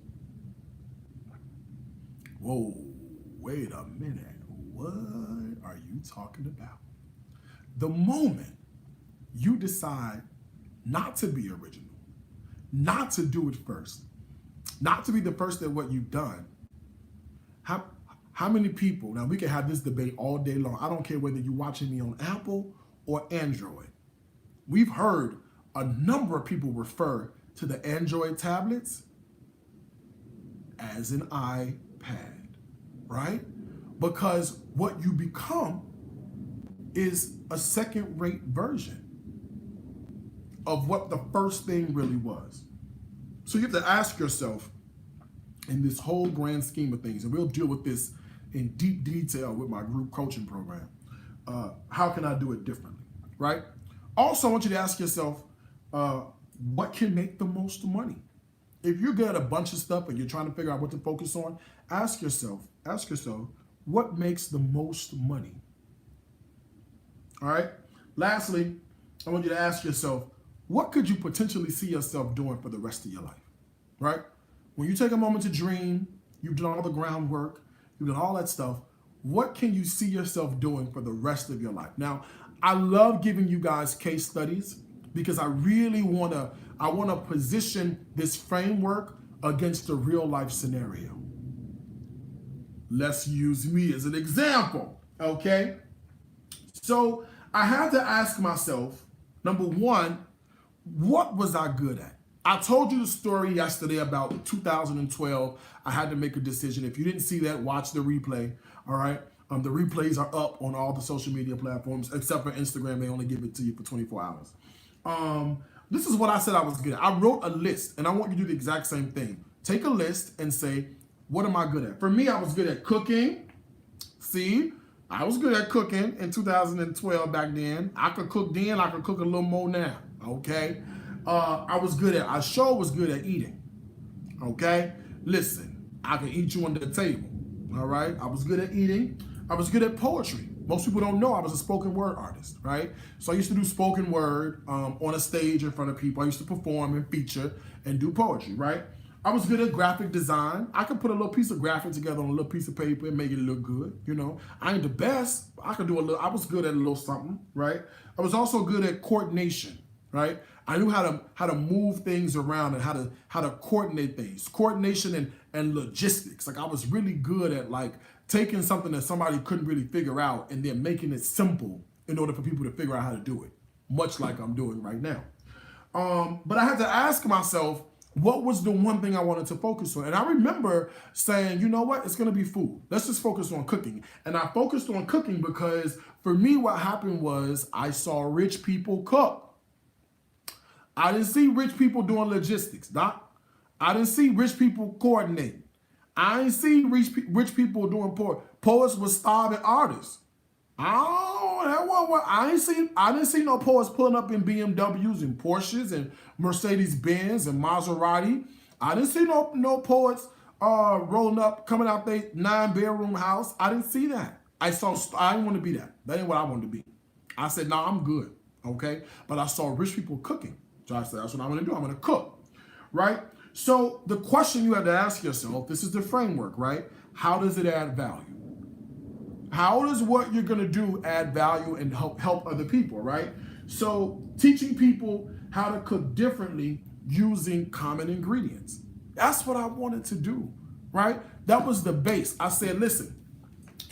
Whoa, wait a minute. What are you talking about? The moment you decide not to be original, not to do it first, not to be the first at what you've done, how many people, now we can have this debate all day long. I don't care whether you're watching me on Apple or Android. We've heard a number of people refer to the Android tablets as an iPad, right? Because what you become is a second-rate version of what the first thing really was. So you have to ask yourself, in this whole grand scheme of things, and we'll deal with this in deep detail with my group coaching program, how can I do it differently, right? Also, I want you to ask yourself, what can make the most money? If you're good at a bunch of stuff and you're trying to figure out what to focus on, ask yourself, what makes the most money? All right? Lastly, I want you to ask yourself, what could you potentially see yourself doing for the rest of your life, right? When you take a moment to dream, you've done all the groundwork, you've done all that stuff, what can you see yourself doing for the rest of your life? Now, I love giving you guys case studies because I really want to position this framework against a real life scenario. Let's use me as an example, okay? So I had to ask myself, number one, what was I good at? I told you the story yesterday about 2012. I had to make a decision. If you didn't see that, watch the replay, all right? The replays are up on all the social media platforms, except for Instagram. They only give it to you for 24 hours. This is what I said I was good at. I wrote a list, and I want you to do the exact same thing. Take a list and say, what am I good at? For me, I was good at cooking. See, I was good at cooking in 2012 back then. I could cook then, I could cook a little more now, okay? I was good at, I sure was good at eating, okay? Listen, I can eat you under the table, all right? I was good at eating. I was good at poetry. Most people don't know I was a spoken word artist, right? So I used to do spoken word on a stage in front of people. I used to perform and feature and do poetry, right? I was good at graphic design. I could put a little piece of graphic together on a little piece of paper and make it look good, you know. I ain't the best. I could do a little, I was good at a little something, right? I was also good at coordination, right? I knew how to move things around and how to coordinate things. Coordination and logistics. Like I was really good at like taking something that somebody couldn't really figure out and then making it simple in order for people to figure out how to do it, much like I'm doing right now. But I had to ask myself, what was the one thing I wanted to focus on? And I remember saying, you know what? It's going to be food. Let's just focus on cooking. And I focused on cooking because for me, what happened was I saw rich people cook. I didn't see rich people doing logistics, Doc. I didn't see rich people coordinating. I didn't see rich people doing poets were starving artists. Oh, that one. I didn't see no poets pulling up in BMWs and Porsches and Mercedes Benz and Maserati. I didn't see no poets rolling up, coming out their 9-bedroom house. I didn't see that. I didn't want to be that. That ain't what I wanted to be. I said, no, I'm good. Okay. But I saw rich people cooking. So I said, that's what I'm going to do. I'm going to cook. Right. So the question you have to ask yourself, this is the framework, right? How does it add value? How does what you're going to do add value and help other people, right? So teaching people how to cook differently using common ingredients. That's what I wanted to do, right? That was the base. I said, listen,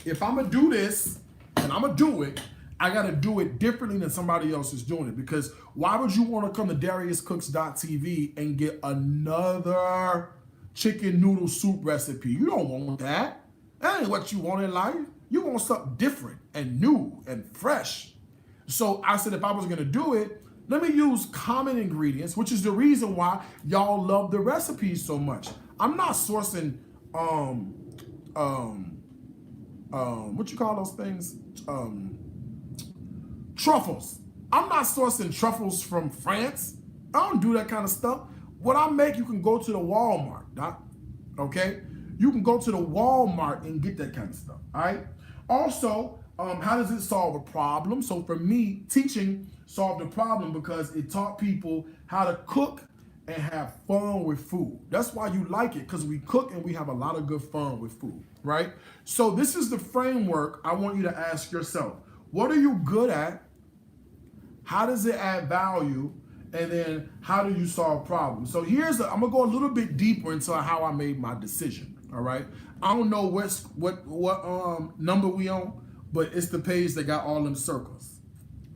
if I'm going to do this and I'm going to do it, I got to do it differently than somebody else is doing it. Because why would you want to come to DariusCooks.tv and get another chicken noodle soup recipe? You don't want that. That ain't what you want in life. You want something different and new and fresh. So I said, if I was going to do it, let me use common ingredients, which is the reason why y'all love the recipes so much. I'm not sourcing, what you call those things? Truffles. I'm not sourcing truffles from France. I don't do that kind of stuff. What I make, you can go to the Walmart, Doc. Okay? You can go to the Walmart and get that kind of stuff, all right? Also, how does it solve a problem? So for me, teaching solved a problem because it taught people how to cook and have fun with food. That's why you like it, because we cook and we have a lot of good fun with food, right? So this is the framework I want you to ask yourself. What are you good at? How does it add value? And then how do you solve problems? So I'm gonna go a little bit deeper into how I made my decision. All right. I don't know what number we on, but it's the page that got all them circles.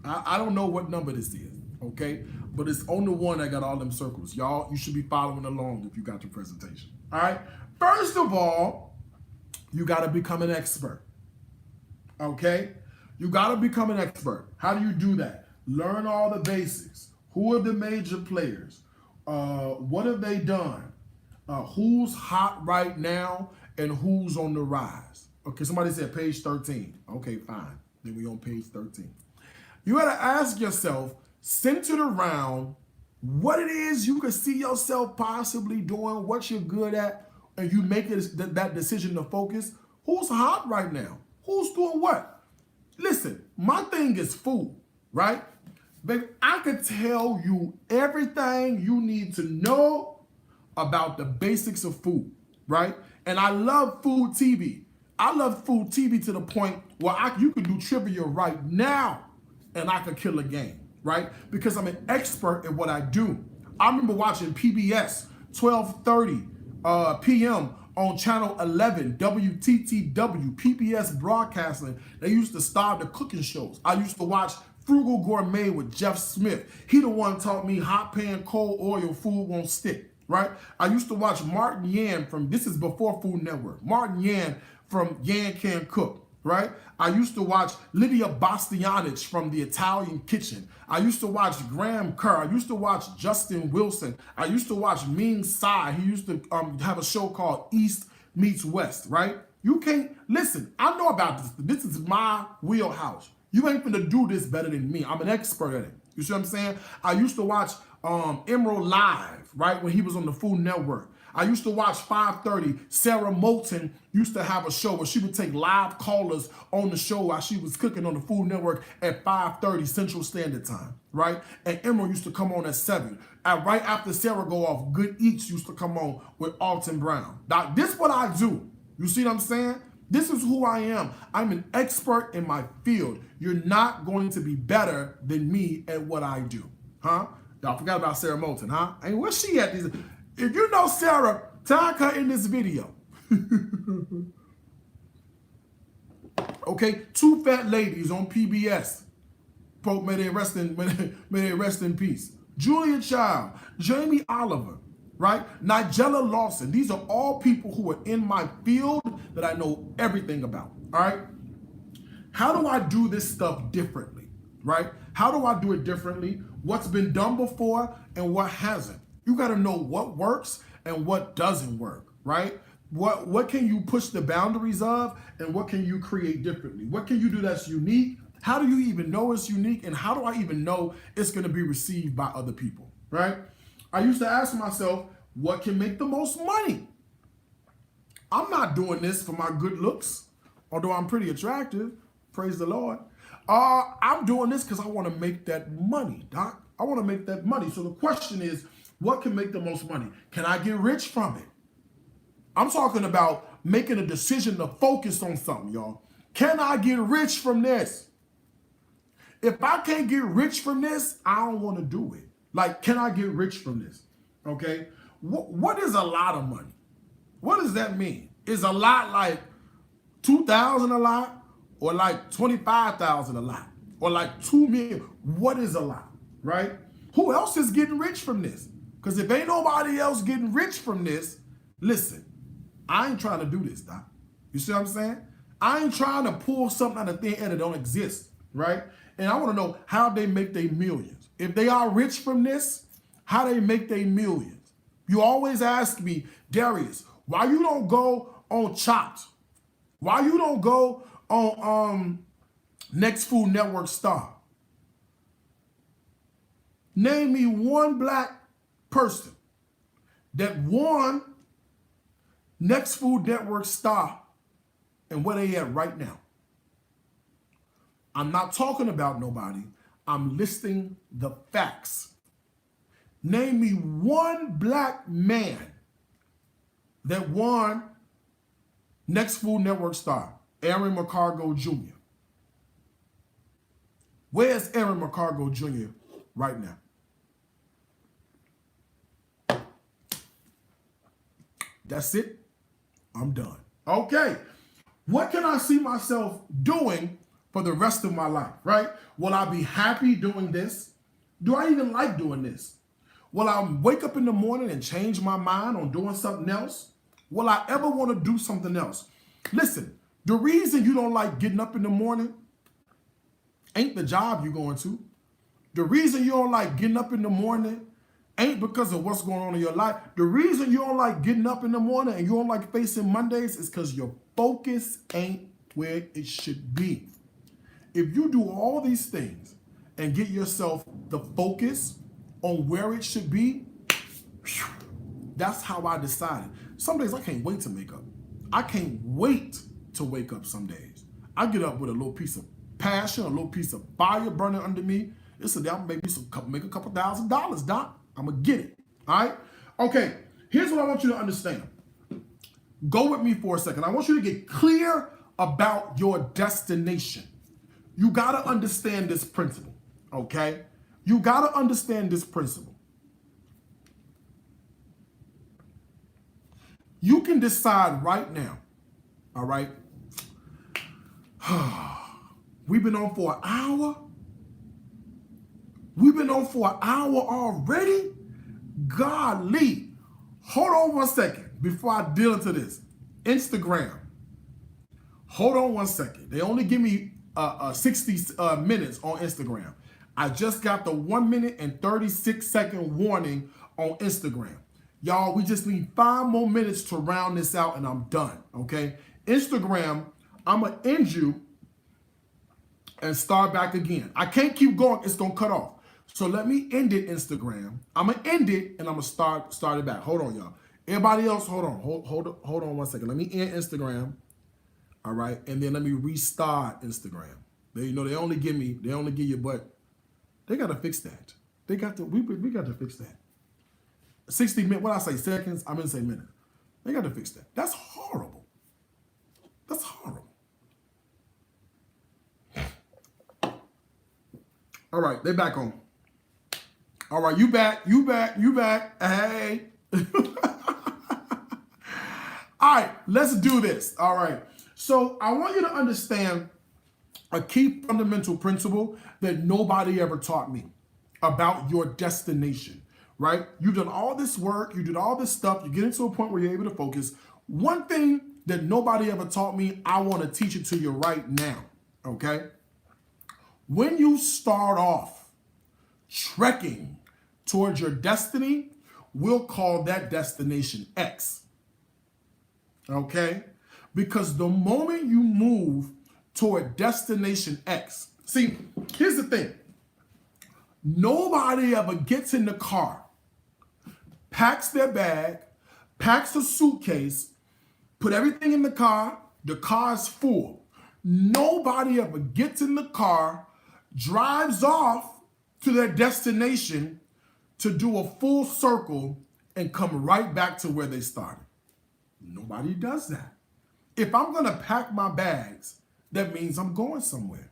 I don't know what number this is, okay? But it's on the one that got all them circles. Y'all, you should be following along if you got your presentation. All right. First of all, you got to become an expert. Okay? You got to become an expert. How do you do that? Learn all the basics. Who are the major players? What have they done? Who's hot right now and who's on the rise? Okay, somebody said page 13. Okay, fine. Then we on page 13. You got to ask yourself, centered around what it is you could see yourself possibly doing, what you're good at, and you make it that decision to focus. Who's hot right now? Who's doing what? Listen, my thing is food, right? Baby, I could tell you everything you need to know about the basics of food, right? And I love food TV. I love food TV to the point where you can do trivia right now and I could kill a game, right? Because I'm an expert at what I do. I remember watching PBS 12:30 p.m. on Channel 11, WTTW, PBS Broadcasting. They used to star the cooking shows. I used to watch Frugal Gourmet with Jeff Smith. He the one taught me hot pan, cold oil, food won't stick, right? I used to watch Martin Yan this is before Food Network, Martin Yan from Yan Can Cook, right? I used to watch Lydia Bastianich from The Italian Kitchen. I used to watch Graham Kerr. I used to watch Justin Wilson. I used to watch Ming Tsai. He used to have a show called East Meets West, right? You can't, listen, I know about this. This is my wheelhouse. You ain't finna do this better than me. I'm an expert at it. You see what I'm saying? I used to watch Emerald Live, right, when he was on the Food Network. I used to watch 5:30. Sarah Moulton used to have a show where she would take live callers on the show while she was cooking on the Food Network at 5:30 Central Standard Time, right? And Emerald used to come on at 7. And right after Sarah go off, Good Eats used to come on with Alton Brown. Now, this is what I do. You see what I'm saying? This is who I am. I'm an expert in my field. You're not going to be better than me at what I do, huh? Y'all forgot about Sarah Moulton, huh? I mean, where's she at? If you know Sarah, tag her in this video. Okay, Two Fat Ladies on PBS. May they rest in peace. Julia Child, Jamie Oliver, right? Nigella Lawson. These are all people who are in my field that I know everything about, all right? How do I do this stuff differently, right? How do I do it differently? What's been done before and what hasn't? You got to know what works and what doesn't work, right? What can you push the boundaries of and what can you create differently? What can you do that's unique? How do you even know it's unique? And how do I even know it's going to be received by other people, right? I used to ask myself, what can make the most money? I'm not doing this for my good looks, although I'm pretty attractive, praise the Lord. I'm doing this because I want to make that money, Doc. I want to make that money. So the question is, what can make the most money? Can I get rich from it? I'm talking about making a decision to focus on something, y'all. Can I get rich from this? If I can't get rich from this, I don't want to do it. Like, can I get rich from this? Okay. What is a lot of money? What does that mean? Is a lot like 2,000 a lot, or like 25,000 a lot, or like 2 million? What is a lot, right? Who else is getting rich from this? Because if ain't nobody else getting rich from this, listen, I ain't trying to do this, Doc. You see what I'm saying? I ain't trying to pull something out of thin air that don't exist, right? And I want to know how they make their millions. If they are rich from this, how they make their millions. You always ask me, Darius, why you don't go on Chopped? Why you don't go on Next Food Network Star? Name me one black person that won Next Food Network Star and where they at right now. I'm not talking about nobody. I'm listing the facts. Name me one black man that won Next Food Network Star. Aaron McCargo Jr. Where's Aaron McCargo Jr. right now? That's it. I'm done. Okay. What can I see myself doing for the rest of my life, right? Will I be happy doing this? Do I even like doing this? Will I wake up in the morning and change my mind on doing something else? Will I ever want to do something else? Listen, the reason you don't like getting up in the morning ain't the job you're going to. The reason you don't like getting up in the morning ain't because of what's going on in your life. The reason you don't like getting up in the morning and you don't like facing Mondays is because your focus ain't where it should be. If you do all these things and get yourself the focus on where it should be, that's how I decided. Some days I can't wait to make up. I can't wait to wake up some days. I get up with a little piece of passion, a little piece of fire burning under me. It's a day I'm make a couple $1,000, Doc. I'm going to get it. All right? Okay, here's what I want you to understand. Go with me for a second. I want you to get clear about your destination. You got to understand this principle, okay? You got to understand this principle. You can decide right now, all right? We've been on for an hour. We've been on for an hour already? Golly. Hold on one second before I deal into this. Instagram. Hold on one second. They only give me 60 minutes on Instagram. I just got the 1 minute and 36-second warning on Instagram. Y'all, we just need 5 more minutes to round this out and I'm done, okay? Instagram, I'm going to end you and start back again. I can't keep going. It's going to cut off. So let me end it, Instagram. I'm going to end it and I'm going to start it back. Hold on, y'all. Everybody else, hold on. Hold on one second. Let me end Instagram. All right. And then let me restart Instagram. They only give you, but they got to fix that. We got to fix that. 60 minutes, what I say, seconds? I'm going to say minutes. They got to fix that. That's horrible. That's horrible. All right, they back on. All right, you back. Hey. All right, let's do this. All right. So I want you to understand a key fundamental principle that nobody ever taught me about your destination, right? You've done all this work, you did all this stuff, you get into a point where you're able to focus. One thing that nobody ever taught me, I want to teach it to you right now, okay? When you start off trekking towards your destiny, we'll call that destination X. Okay? Because the moment you move toward destination X, see, here's the thing. Nobody ever gets in the car, packs their bag, packs a suitcase, put everything in the car is full. Nobody ever gets in the car, drives off to their destination to do a full circle and come right back to where they started. Nobody does that. If I'm gonna pack my bags, that means I'm going somewhere.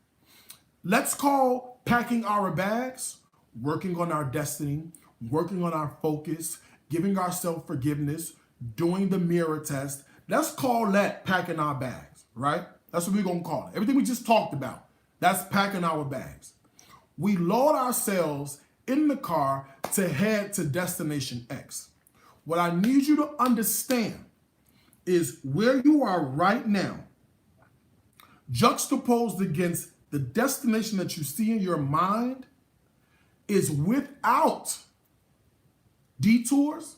Let's call packing our bags, working on our destiny, working on our focus, giving ourselves forgiveness, doing the mirror test. Let's call that packing our bags, right? That's what we're gonna call it. Everything we just talked about, that's packing our bags. We load ourselves in the car to head to destination X. What I need you to understand is where you are right now, juxtaposed against the destination that you see in your mind, is without detours,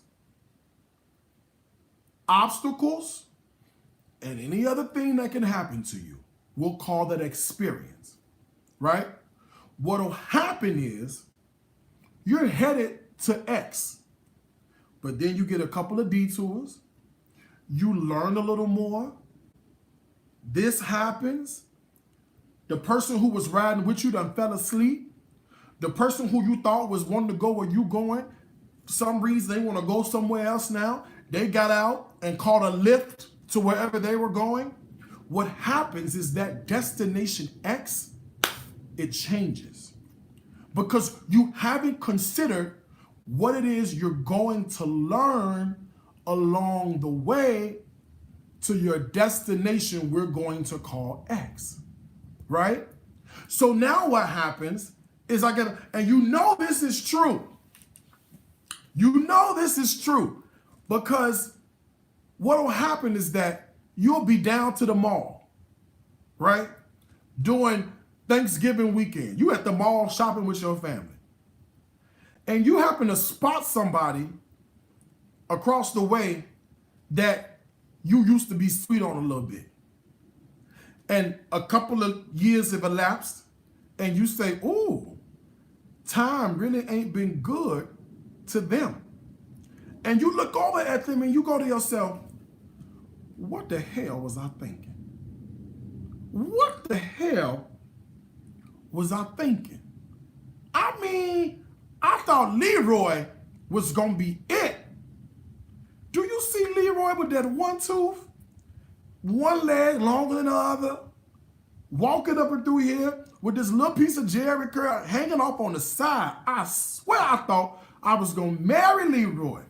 obstacles, and any other thing that can happen to you. We'll call that experience, right? What'll happen is you're headed to X, but then you get a couple of detours, you learn a little more, this happens, the person who was riding with you done fell asleep, the person who you thought was wanting to go where you going, for some reason they want to go somewhere else now, they got out and caught a lift to wherever they were going. What happens is that destination X, it changes because you haven't considered what it is you're going to learn along the way to your destination we're going to call X, right? So now what happens is and you know this is true. You know this is true because what will happen is that you'll be down to the mall, right? During Thanksgiving weekend. You at the mall shopping with your family. And you happen to spot somebody across the way that you used to be sweet on a little bit. And a couple of years have elapsed and you say, ooh, time really ain't been good to them. And you look over at them and you go to yourself, what the hell was I thinking? What the hell was I thinking? I mean, I thought Leroy was gonna be it. Do you see Leroy with that one tooth, one leg longer than the other, walking up and through here with this little piece of Jerry curl hanging off on the side? I swear I thought I was gonna marry Leroy.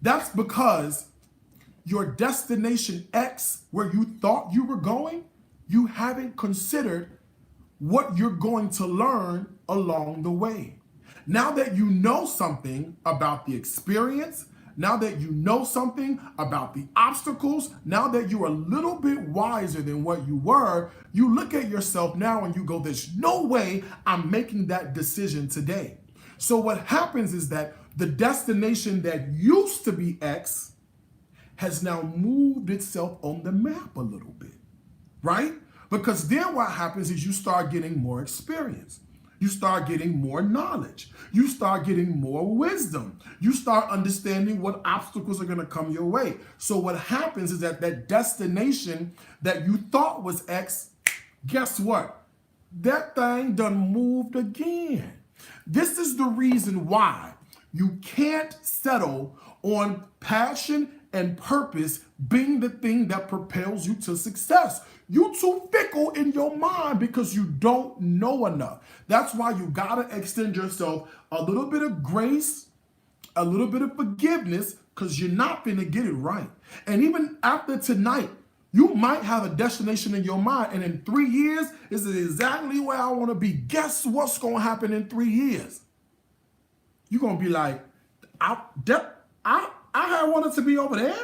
That's because your destination X, where you thought you were going, you haven't considered what you're going to learn along the way. Now that you know something about the experience, now that you know something about the obstacles, now that you're a little bit wiser than what you were, you look at yourself now and you go, there's no way I'm making that decision today. So what happens is that the destination that used to be X has now moved itself on the map a little bit, right? Because then what happens is you start getting more experience. You start getting more knowledge. You start getting more wisdom. You start understanding what obstacles are going to come your way. So what happens is that that destination that you thought was X, guess what? That thing done moved again. This is the reason why you can't settle on passion and purpose being the thing that propels you to success. You too fickle in your mind because you don't know enough. That's why you gotta extend yourself a little bit of grace, a little bit of forgiveness, because you're not gonna get it right. And even after tonight, you might have a destination in your mind, and in 3 years, this is exactly where I wanna be. Guess what's gonna happen in 3 years? You're gonna be like, I had wanted to be over there.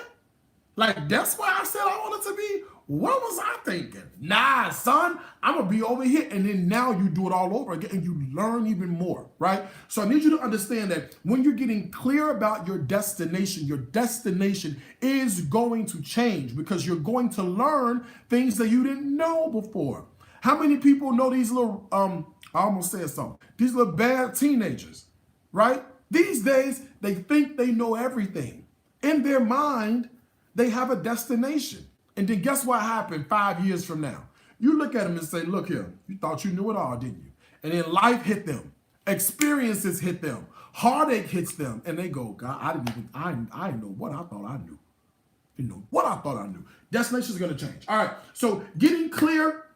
Like, that's where I said I wanted to be. What was I thinking? Nah, son, I'm going to be over here. And then now you do it all over again and you learn even more, right? So I need you to understand that when you're getting clear about your destination is going to change because you're going to learn things that you didn't know before. How many people know these little, I almost said something, these little bad teenagers, right? These days, they think they know everything. In their mind, they have a destination. And then guess what happened 5 years from now? You look at them and say, look here, you thought you knew it all, didn't you? And then life hit them. Experiences hit them. Heartache hits them. And they go, God, I didn't know what I thought I knew. You know what I thought I knew. Destination is going to change. All right. So getting clear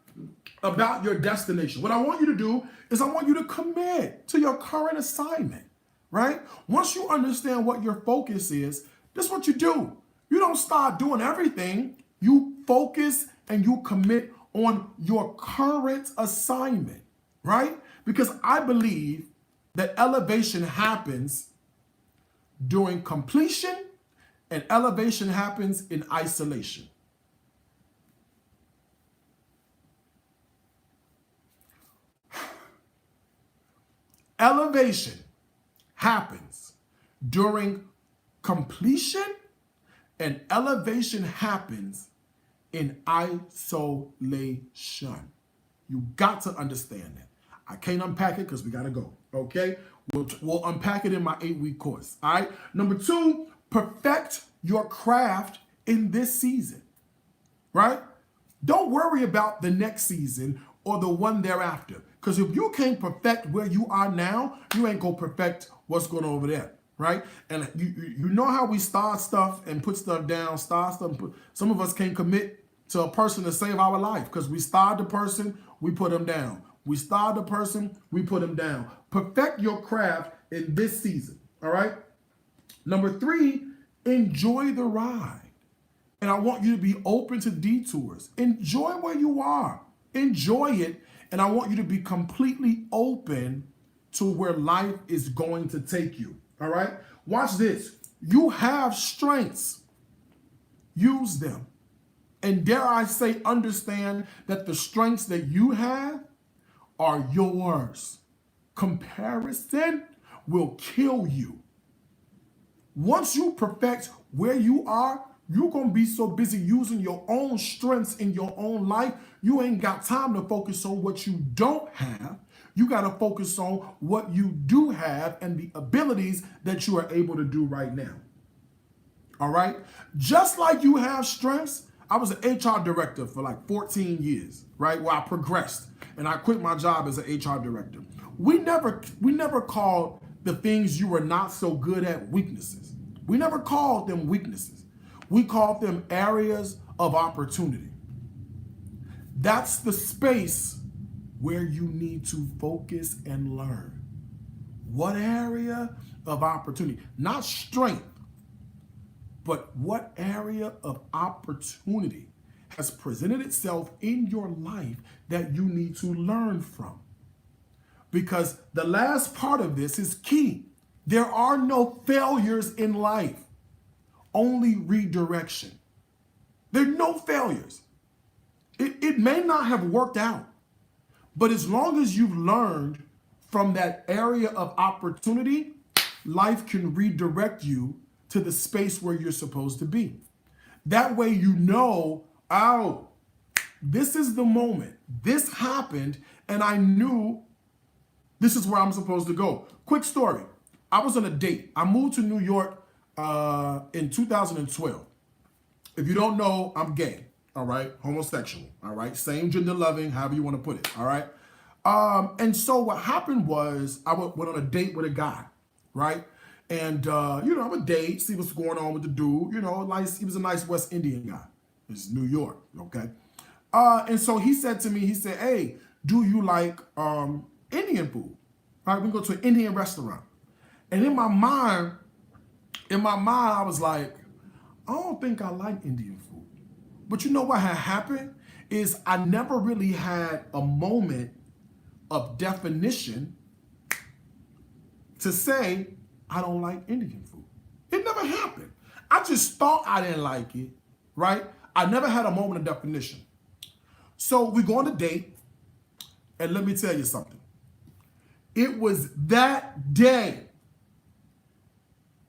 about your destination. What I want you to do is I want you to commit to your current assignment, right? Once you understand what your focus is, this is what you do. You don't start doing everything. You focus and you commit on your current assignment, right? Because I believe that elevation happens during completion and elevation happens in isolation. Elevation happens during completion and elevation happens in isolation. You got to understand that. I can't unpack it because we got to go, okay? We'll unpack it in my 8-week course, all right? Number 2, perfect your craft in this season, right? Don't worry about the next season or the one thereafter. Because if you can't perfect where you are now, you ain't going to perfect what's going on over there, right? And you know how we start stuff and put stuff down, start stuff and some of us can't commit to a person to save our life because we start the person, we put them down. We start the person, we put them down. Perfect your craft in this season, all right? Number 3, enjoy the ride. And I want you to be open to detours. Enjoy where you are. Enjoy it. And I want you to be completely open to where life is going to take you. All right? Watch this. You have strengths. Use them. And dare I say, understand that the strengths that you have are yours. Comparison will kill you. Once you perfect where you are, you're going to be so busy using your own strengths in your own life, you ain't got time to focus on what you don't have. You got to focus on what you do have and the abilities that you are able to do right now. All right? Just like you have strengths, I was an HR director for like 14 years, right? Where I progressed and I quit my job as an HR director. We never called the things you were not so good at weaknesses. We never called them weaknesses. We called them areas of opportunity. That's the space where you need to focus and learn. What area of opportunity? Not strength, but what area of opportunity has presented itself in your life that you need to learn from? Because the last part of this is key. There are no failures in life, only redirection. There are no failures. It may not have worked out, but as long as you've learned from that area of opportunity, life can redirect you to the space where you're supposed to be. That way you know, oh, this is the moment. This happened, and I knew this is where I'm supposed to go. Quick story. I was on a date. I moved to New York in 2012. If you don't know, I'm gay, all right? Homosexual, all right? Same gender loving, however you want to put it, all right? And so what happened was I went on a date with a guy, right? And, I'm a date, see what's going on with the dude. He was a nice West Indian guy. It's New York, okay? And so he said to me, hey, do you like Indian food? Right? We go to an Indian restaurant. And in my mind, I was like, I don't think I like Indian food. But you know what had happened is I never really had a moment of definition to say I don't like Indian food. It never happened. I just thought I didn't like it, right? I never had a moment of definition. So we go on a date, and let me tell you something. It was that day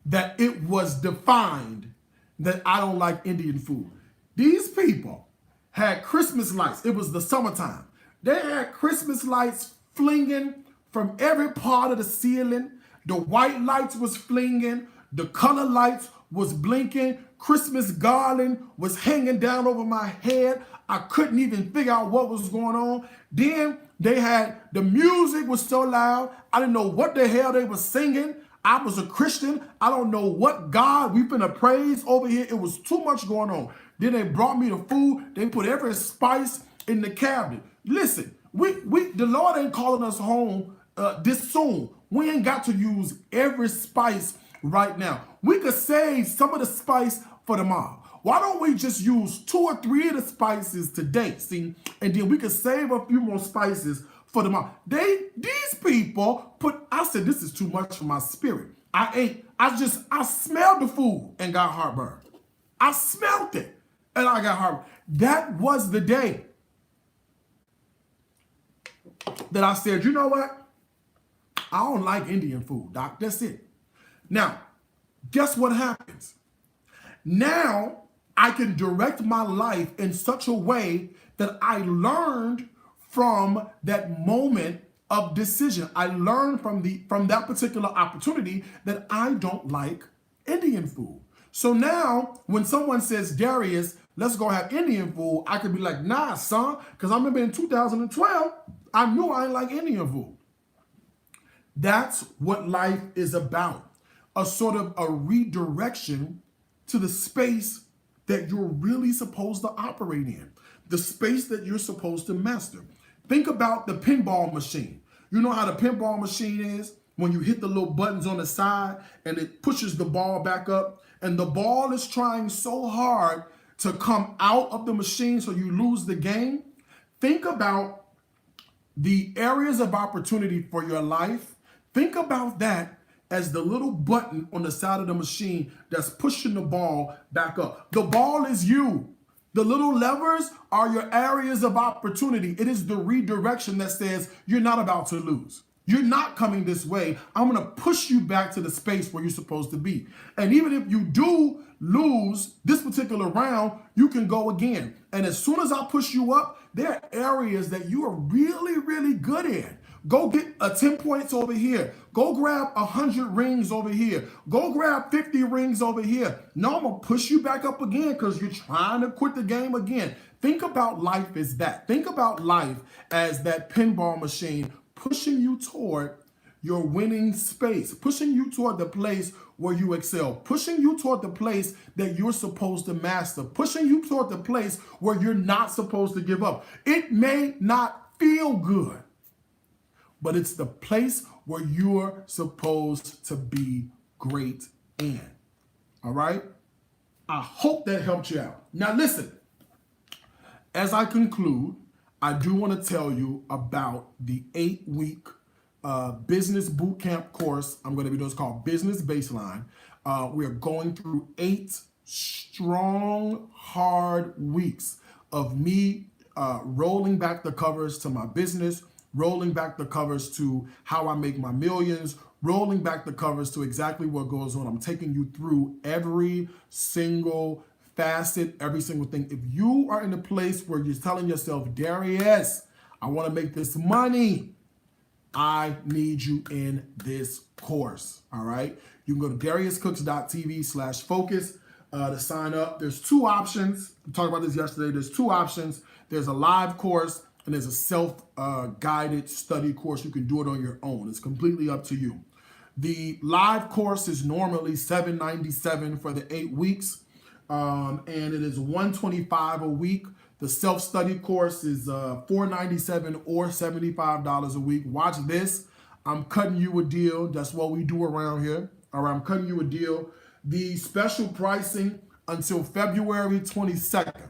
that it was defined that I don't like Indian food. These people had Christmas lights. It was the summertime. They had Christmas lights flinging from every part of the ceiling. The white lights was flinging. The color lights was blinking. Christmas garland was hanging down over my head. I couldn't even figure out what was going on. Then they had, the music was so loud, I didn't know what the hell they were singing. I was a Christian. I don't know what God we finna praise over here. It was too much going on. Then they brought me the food. They put every spice in the cabinet. Listen, the Lord ain't calling us home this soon. We ain't got to use every spice right now. We could save some of the spice for tomorrow. Why don't we just use 2 or 3 of the spices today, see? And then we could save a few more spices for tomorrow. These people I said, this is too much for my spirit. I smelled the food and got heartburn. I smelled it and I got heartburn. That was the day that I said, you know what? I don't like Indian food, Doc. That's it. Now, guess what happens? Now, I can direct my life in such a way that I learned from that moment of decision. I learned from that particular opportunity that I don't like Indian food. So now, when someone says, Darius, let's go have Indian food, I could be like, nah, son, because I remember in 2012, I knew I didn't like Indian food. That's what life is about. A sort of a redirection to the space that you're really supposed to operate in. The space that you're supposed to master. Think about the pinball machine. You know how the pinball machine is? When you hit the little buttons on the side and it pushes the ball back up, and the ball is trying so hard to come out of the machine so you lose the game. Think about the areas of opportunity for your life. Think about that as the little button on the side of the machine that's pushing the ball back up. The ball is you. The little levers are your areas of opportunity. It is the redirection that says you're not about to lose. You're not coming this way. I'm going to push you back to the space where you're supposed to be. And even if you do lose this particular round, you can go again. And as soon as I push you up, there are areas that you are really, really good in. Go get 10 points over here. Go grab 100 rings over here. Go grab 50 rings over here. No, I'm going to push you back up again because you're trying to quit the game again. Think about life as that. Think about life as that pinball machine pushing you toward your winning space, pushing you toward the place where you excel, pushing you toward the place that you're supposed to master, pushing you toward the place where you're not supposed to give up. It may not feel good, but it's the place where you're supposed to be great in. All right? I hope that helped you out. Now listen, as I conclude, I do want to tell you about the 8-week business bootcamp course I'm going to be doing. It's called Business Baseline. We are going through 8 strong, hard weeks of me rolling back the covers to my business, rolling back the covers to how I make my millions, rolling back the covers to exactly what goes on. I'm taking you through every single facet, every single thing. If you are in a place where you're telling yourself, Darius, I want to make this money, I need you in this course. All right. You can go to dariuscooks.tv/focus to sign up. There's 2 options. We talked about this yesterday. There's 2 options. There's a live course and there's a self-guided study course. You can do it on your own. It's completely up to you. The live course is normally $797 for the 8 weeks. And it is $125 a week. The self-study course is $497 or $75 a week. Watch this. I'm cutting you a deal. That's what we do around here. All right, I'm cutting you a deal. The special pricing until February 22nd.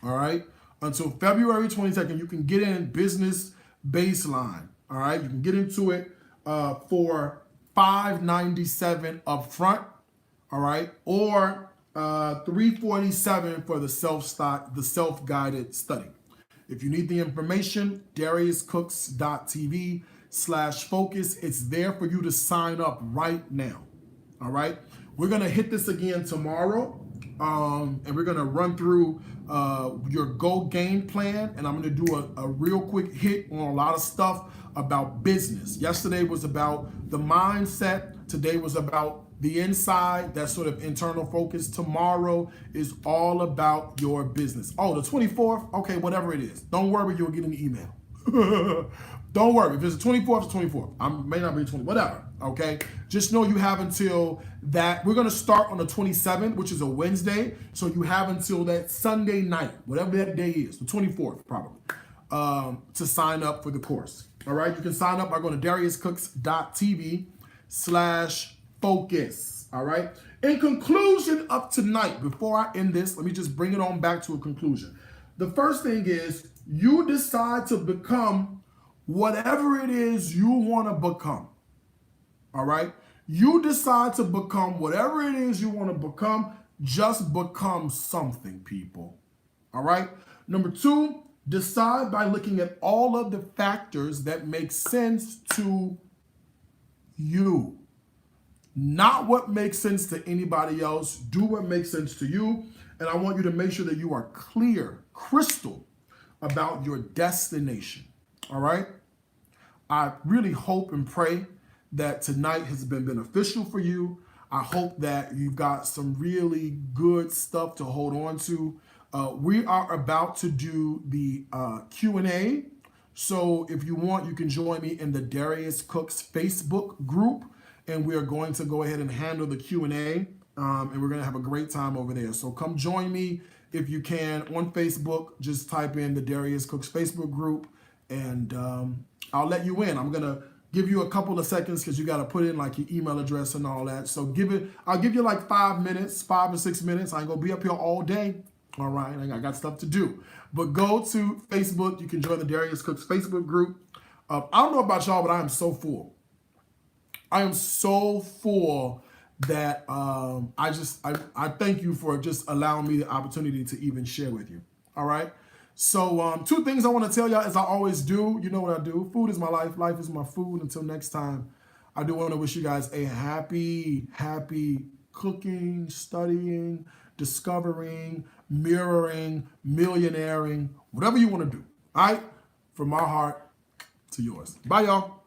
All right, until February 22nd, you can get in Business Baseline. All right, you can get into it for $597 up front. All right, or $347 for the self-guided study. If you need the information, DariusCooks.tv/focus. It's there for you to sign up right now. All right. We're going to hit this again tomorrow. And we're going to run through your Go game plan. And I'm going to do a real quick hit on a lot of stuff about business. Yesterday was about the mindset. Today was about the inside, that sort of internal focus. Tomorrow is all about your business. Oh, the 24th? Okay, whatever it is. Don't worry, you'll get an email. Don't worry. If it's the 24th, it's 24th. I may not be 20, whatever. Okay. Just know you have until that. We're going to start on the 27th, which is a Wednesday. So you have until that Sunday night, whatever that day is, the 24th probably, to sign up for the course. All right. You can sign up by going to DariusCooks.tv/focus. All right. In conclusion of tonight, before I end this, let me just bring it on back to a conclusion. The first thing is you decide to become whatever it is you want to become. All right. You decide to become whatever it is you want to become. Just become something, people. All right. Number two, decide by looking at all of the factors that make sense to you. Not what makes sense to anybody else. Do what makes sense to you. And I want you to make sure that you are clear, crystal about your destination. All right. I really hope and pray that tonight has been beneficial for you. I hope that you've got some really good stuff to hold on to. We are about to do the Q&A. So if you want, you can join me in the Darius Cooks Facebook group. And we are going to go ahead and handle the Q&A. And we're going to have a great time over there. So come join me if you can on Facebook. Just type in the Darius Cooks Facebook group. And I'll let you in. I'm going to give you a couple of seconds because you got to put in like your email address and all that. So I'll give you like 5 minutes, 5 or 6 minutes. I ain't going to be up here all day. All right. I got stuff to do. But go to Facebook. You can join the Darius Cooks Facebook group. I don't know about y'all, but I am so full. I am so full that I thank you for just allowing me the opportunity to even share with you. All right. So 2 things I want to tell y'all, as I always do. You know what I do. Food is my life. Life is my food. Until next time, I do want to wish you guys a happy cooking, studying, discovering, mirroring, millionairing, whatever you want to do. All right. From my heart to yours. Bye, y'all.